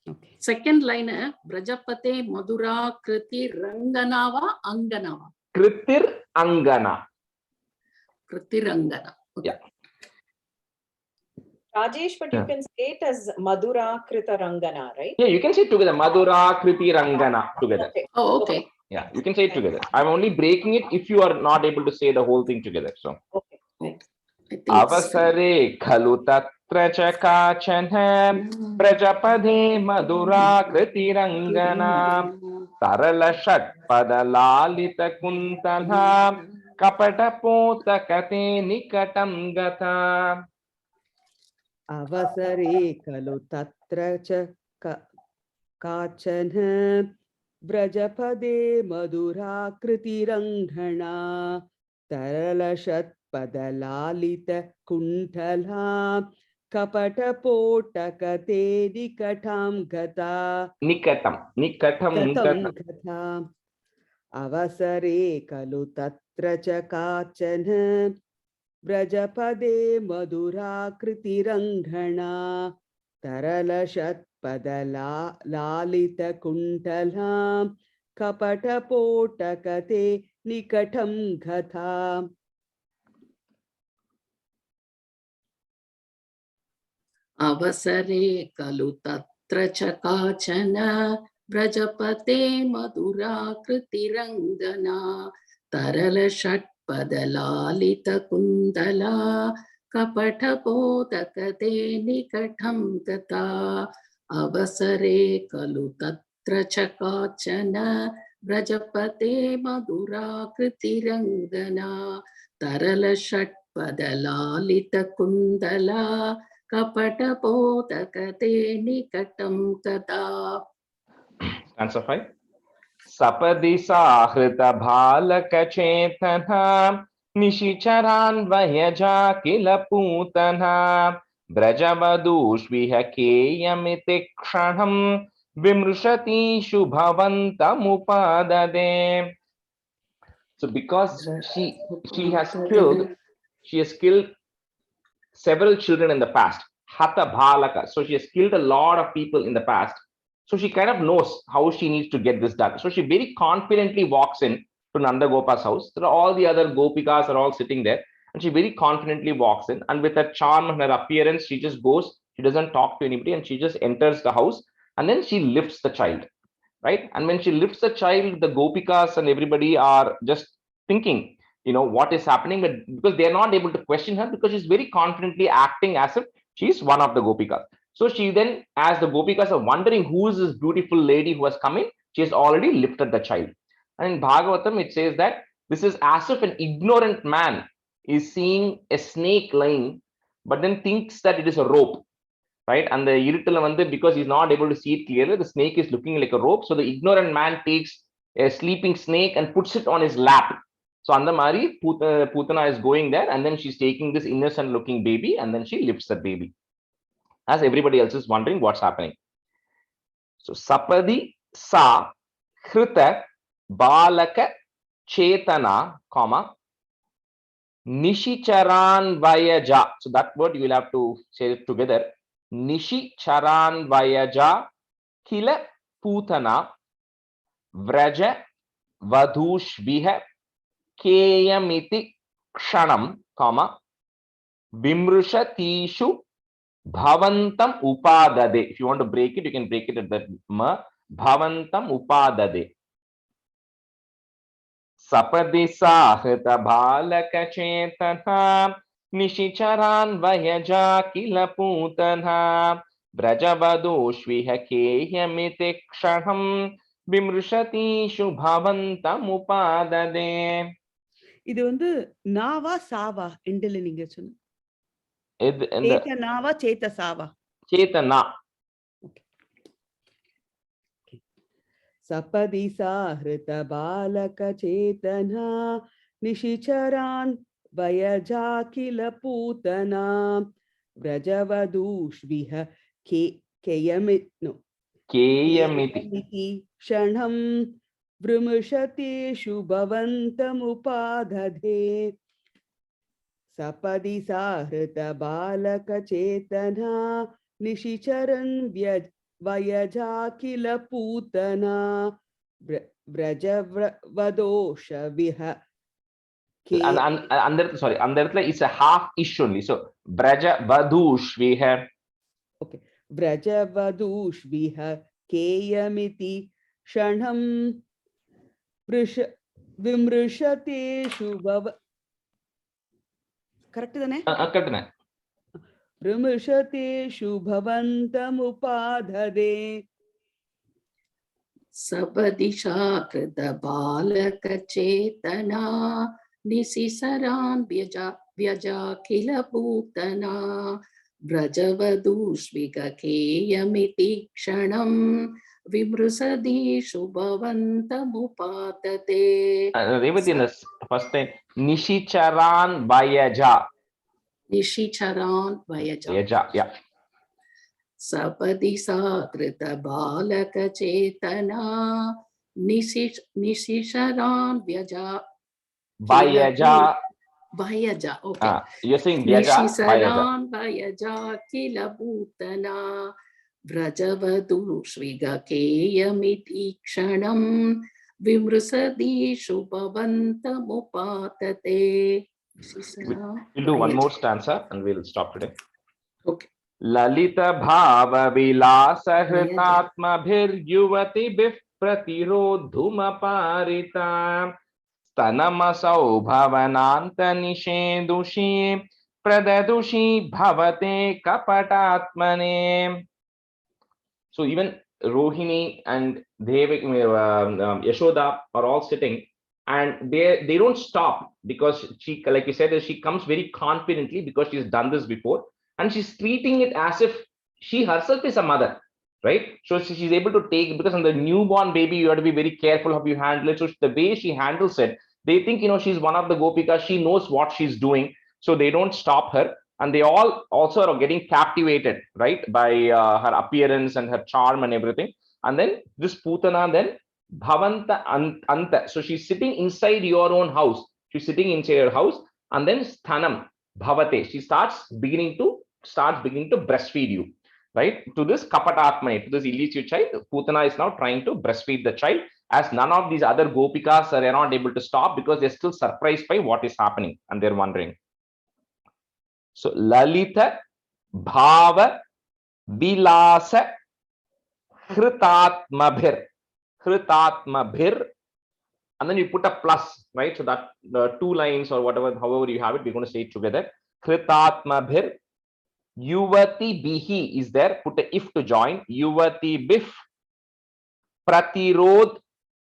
Okay. Second line, Brajapate Madhura Kriti Ranganava Anganava. Kritir Angana. Kritirangana. Okay. Yeah. Rajesh, but you can say it as Madhura Krita Rangana, right? Yeah, you can say it together. Madhura Kriti Rangana together. Okay. Oh, okay. Yeah, you can say it together. I'm only breaking it if you are not able to say the whole thing together. So. Okay. Avasare Khalu Tatra Cha Kachana Prajapade Madhura Kriti Rangana Sarala Shatpada Lalita Kuntala Kapata Potakate Nikatam Gata. Avasare kalu tatra cha kachana Brajapade Madura Kritirangana Taralashat Padalalita Kuntala Kapata Potakate Nikatam Gata Nikatam Gata Avasare kalu tatra cha kachana Brajapade Madura Kritirangana Taralashat Padala Lalita Kuntala Kapata Potakate Nikatam Gata. Avasare kalu tatra chakachana Brajapate Madura Kritirangana Tarala Shatpadalalita Kundala Kapata Potakate Nikatam Gata. Avasare kalu tatra chakachana Brajapate Madura Kritirangana Tarala Shatpadalalita Kundala Kapata Potakate Nikatam Gata. Answer 5. Sapadi Sahrita Bhalaka Chetana Nishicharan Vayaja Kila Putana Brajavadushviha Keyamitikshanam Vimrushati Shubhavantam Upadade. So because she has killed several children in the past, Hatha Bhalaka. So she has killed a lot of people in the past. So she kind of knows how she needs to get this done. So she very confidently walks in to Nanda Gopa's house. So all the other Gopikas are all sitting there. And she very confidently walks in. And with her charm and her appearance, she just goes. She doesn't talk to anybody. And she just enters the house. And then she lifts the child. Right? And when she lifts the child, the Gopikas and everybody are just thinking, what is happening, but because they are not able to question her, because she's very confidently acting as if she's one of the Gopikas. So she then, as the Gopikas are wondering who is this beautiful lady who has come in, she has already lifted the child. And in Bhagavatam, it says that this is as if an ignorant man is seeing a snake lying, but then thinks that it is a rope. Right? And the irritala because he's not able to see it clearly, the snake is looking like a rope. So the ignorant man takes a sleeping snake and puts it on his lap. So Andamari Putana is going there, and then she's taking this innocent looking baby, and then she lifts the baby, as everybody else is wondering what's happening. So Sapadi Sa Khrita Balaka Chetana, Nishicharan Vayaja. So that word you will have to say it together. Nishicharan Vayaja Kila Putana Vraja Vadushviha Keyamiti Kshanam, Vimrushatishu Bhavantam Upadade. If you want to break it, you can break it at that ma. Bhavantam Upadade. Sapadi Sahrita Bhalaka Chetana Nishicharan Vayaja Kila Putana Brajavadoshviha Keyamiti Kshanam Vimrushati Shubhavantam Upadade. இது நாவா சாவா எண்டில் நீங்க சொன்ன சேதனாவா சேதசாவா? சேதனா. சபதி சாஹ்ருத பாலக சேதனா நிஷிச்சரான் வயஜா கில பூதனா व्रजवधूष्विह केयमिति क्षणं वृमुषतेषु भवन्तमुपादधे सपदि साहृत बालकचेतना निशिचरन् वयजा किल Putana व्रजवधोषविह. Sorry, it's a half ish only. So Brajavadushviha. Okay. Brajavadushviha Keyamiti Shanam Vimrushateshu Bhava. Correct, Dane? Correct. Vimrushateshu Bhavantam Upadhade. सबदिशा कृत बालक चेतना निशिसरान् व्यजा किल पूतना व्रजवधूष्विगकेयमिति क्षणं विमृशदीषु भवन्तमुपातते. Revati in the first time, Nishicharan Vayaja. निशिचरान् वयजा. Yaja, yeah. सपदिशा कृत बालक चेतना निशिशरान् व्यजा Vayaja. भयजा. Okay, You're saying Vyaja, Vayaja. निशिसरान् भयजा किल पूतना व्रजवधूष्विगकेयमिति क्षणं विमृशदीषु भवन्तमुपातते. We'll do one more stanza and we'll stop today. Okay. Lalita bhava vilasa hritatmabhiryuvatibhih pratirodhumaparita stanamasau bhavananta nishedushi pradadushi bhavate kapatatmane. So even Rohini and Yashoda are all sitting, and they don't stop, because she, like you said, she comes very confidently because she's done this before, and she's treating it as if she herself is a mother, right? So she's able to take, because on the newborn baby you have to be very careful how you handle it. So the way she handles it, they think, you know, she's one of the gopikas, she knows what she's doing, so they don't stop her. And they all also are getting captivated, right, by her appearance and her charm and everything. And then this Putana then Bhavanta Anta. So she's sitting inside your own house. She's sitting inside her house, and then Sthanam Bhavate. She starts beginning to breastfeed you, right? To this Kapatatmane, to this illicit child, Putana is now trying to breastfeed the child, as none of these other gopikas are not able to stop, because they're still surprised by what is happening and they're wondering. So Lalita Bhava Vilasa Hritatmabhir. Hritatmabhir. And then you put a plus, right? So that the 2 lines or whatever, however you have it, we're going to say it together. Hritatmabhir. Yuvati bihi is there. Put a if to join. Yuvati bif. Pratirodh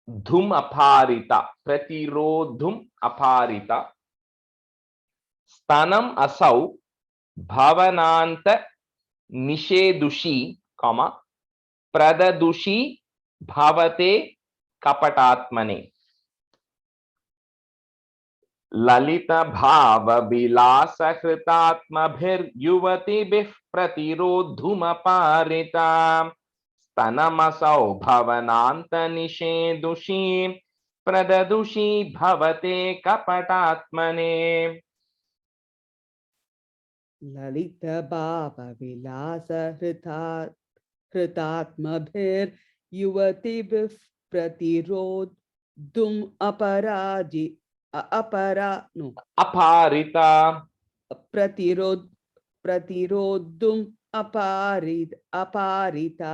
dhum aparita. Pratirodhum aparita. Stanam asau bhavananta nishedushi, comma, pradadushi bhavate kapatatmane. Lalita bhava vilasa hritatmabhir yuvatibhih pratirodhumaparita stanamasau bhavananta nishedushi pradadushi bhavate kapatatmane. Lalita bhava vilasa hritatmabhir yuvatibhih pratirodhum aparita pratirodhum aparita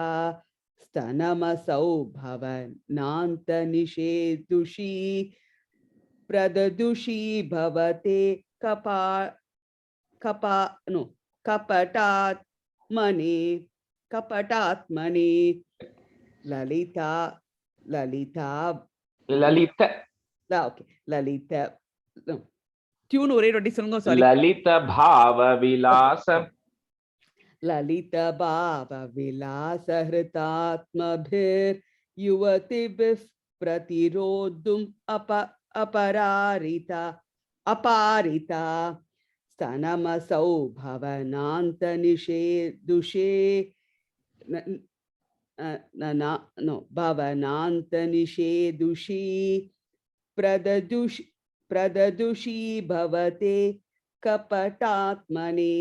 stanamasau bhavananta nishedushi pradadushi bhavate kapatatmane. Lalita. Okay, Lalita. No. Tune ஒரே வாட்டி சொல்லுங்க, sorry. Lalita bhava vilasa. Lalita bhava vilasa hritatmabhir yuvatibhih pratirodhum aparita stanamasau bhavananta nishedushi bhavananta nishedushi pradadushi bhavate kapatatmane.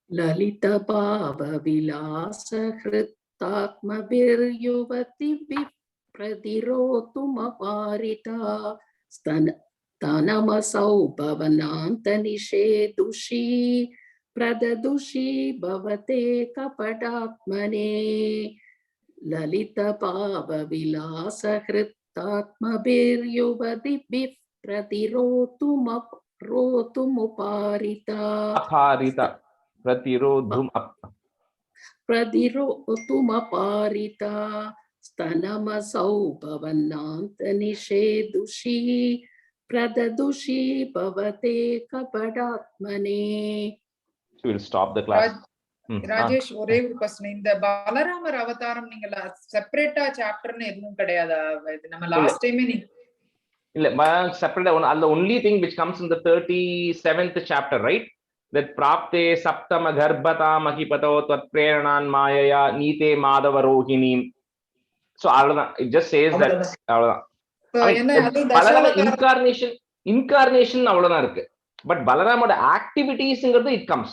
Lalita bhava vilasa hritatmabhiryuvatibhih pratirodhumaparita stanamasau bhavananta nishedushi pradadushi bhavate kapatatmane. Lalita bhava vilasa hritatmabhiryuvatibhih pratirodhumuparita. Aparita. Pratirodhum. प्रदिरोतुमपारिता स्तनमसौ भवन्नान्तनिषेदुषी प्रददुषी भवते कपडात्मने. We'll stop the class. Rajesh, ஒரே ஒரு question. இந்த பலராமர் அவதாரம் நீங்க செப்பரேட்டா சாப்டர்னு எதுவும் கிடையாதா? இது நம்ம லாஸ்ட் டைமே இல்ல separate one. The only thing which comes in the 37th chapter, right? That prapte saptama garbhata mahipato tvat preranan mayaya nite madava rohini. So it just says that Balarama incarnation அவ்வளவுதான் இருக்கு. But Balaramoட activitiesங்கிறது it comes.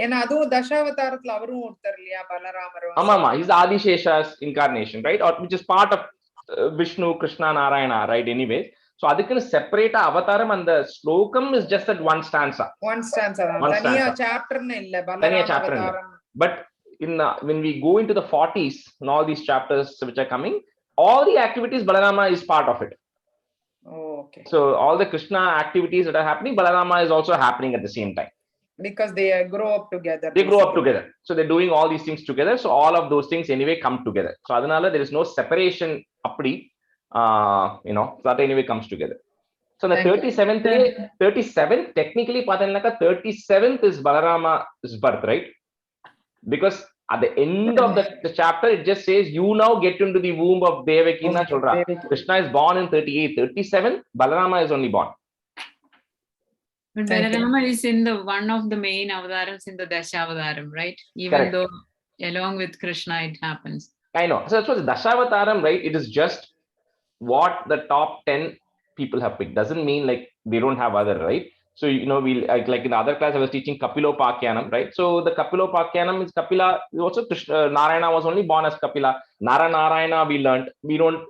ஏன்னா அதுவும் தசாவதாரத்துல அவரும் ஒருத்தர் இல்லையா பலராமரும்? ஆமா, is Adishesha's incarnation, right? Or which is part of Vishnu, Krishna, Narayana, right? Anyways, so adukku separate avataram and the slokam is just that one stanza. Taniya chapter na illa Balarama avataram. But in when we go into the 40s and all these chapters which are coming, all the activities Balarama is part of it. Oh, okay. So all the Krishna activities that are happening, Balarama is also happening at the same time. Because they grow up together. They grow up together. So they're doing all these things together. So all of those things anyway come together. So adanala there is no separation appadi, that anyway comes together. So the 37th technically 37th is Balarama's birth, right? Because at the end of the chapter it just says you now get into the womb of Devaki na cholra. Krishna is born in 38. 37 Balarama is only born. But Balarama is in the one of the main avatars in the Dashavataram, right? Even Correct. though along with Krishna it happens. I know. So that's what Dashavataram, right? It is just what the top 10 people have picked. Doesn't mean like they don't have other, right? So we like in the other class I was teaching Kapilopakyanam, right? So the Kapilopakyanam is Kapila. Also Narayana was only born as Kapila. Narayana we learned. We don't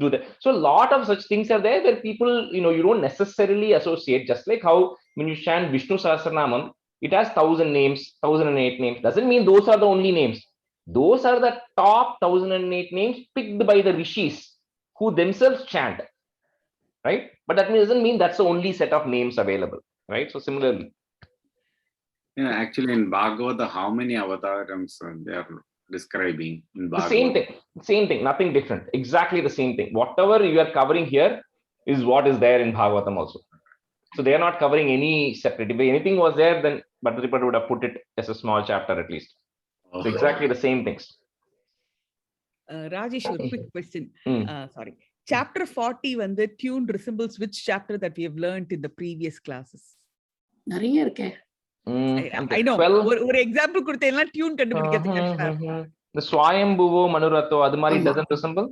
do that. So a lot of such things are there where people, you don't necessarily associate. Just like how when you chant Vishnu Sahasranamam, it has 1000 names, 1008 names. Doesn't mean those are the only names. Those are the top 1008 names picked by the rishis who themselves chant, right? But that doesn't mean that's the only set of names available, right? So similarly, actually in Bhagavata, how many avatarams they are describing in Bhagavata? Same thing, nothing different, exactly the same thing. Whatever you are covering here is what is there in Bhagavatam also. So they are not covering any separate. If anything was there, then Bhattacharya would have put it as a small chapter at least. So exactly the same things. Rajesh, a quick question. Sorry. Chapter 40 when the tune resembles which chapter that we have learned in the previous classes? நிறைய இருக்கே. I know. ஒரு example கொடுத்தேன்னா tune கண்டுபிடிக்கிறது கஷ்டமா. The Swayambhuvo Manurato adu mari doesn't resemble?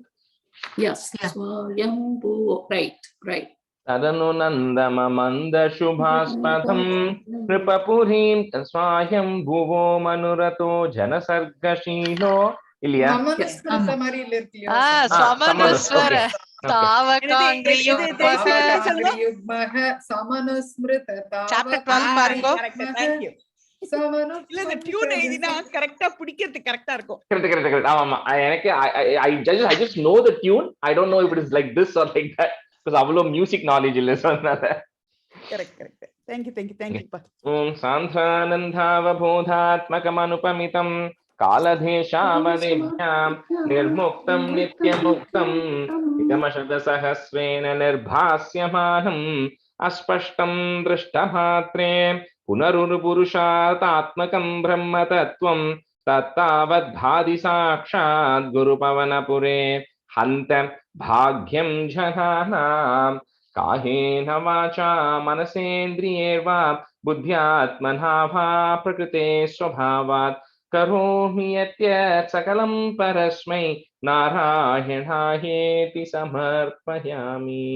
Yes. Swayambhuvo. Right. Tadanu nandama manda shubhaspadham kripapurim Swayambhuvo Manurato janasargashilo. Ilya? Samanusmrita mari illa irukliya? Samanusmara. Samanusmrita. Chapter 12 பாருங்க. Thank you. இல்ல இந்த tune எழுதினா கரெக்ட்டா பிடிக்கிறது கரெக்ட்டா இருக்கும். Correct. ஆமா எனக்கு I just know the tune. I don't know if it is like this or like that because avlo music knowledge illa sonnaala. Correct. Thank you pa. Om santhanandhava bodhatmakamanupamitam kaladheshavadebhyam nirmuktam nityamuktam idamashadasahasrena nirbhasyamanam aspashtam drishtamatre पुनरुपुरुषातात्मकं ब्रह्मतत्त्वं तत्तावद्भाति साक्षात् गुरुपवनपुरे हन्त भाग्यं जनानां कायेन वाचा मनसेन्द्रियैर्वा बुद्ध्यात्मना वा प्रकृते स्वभावात् करोमि यत् सकलं परस्मै नारायणायेति समर्पयामि.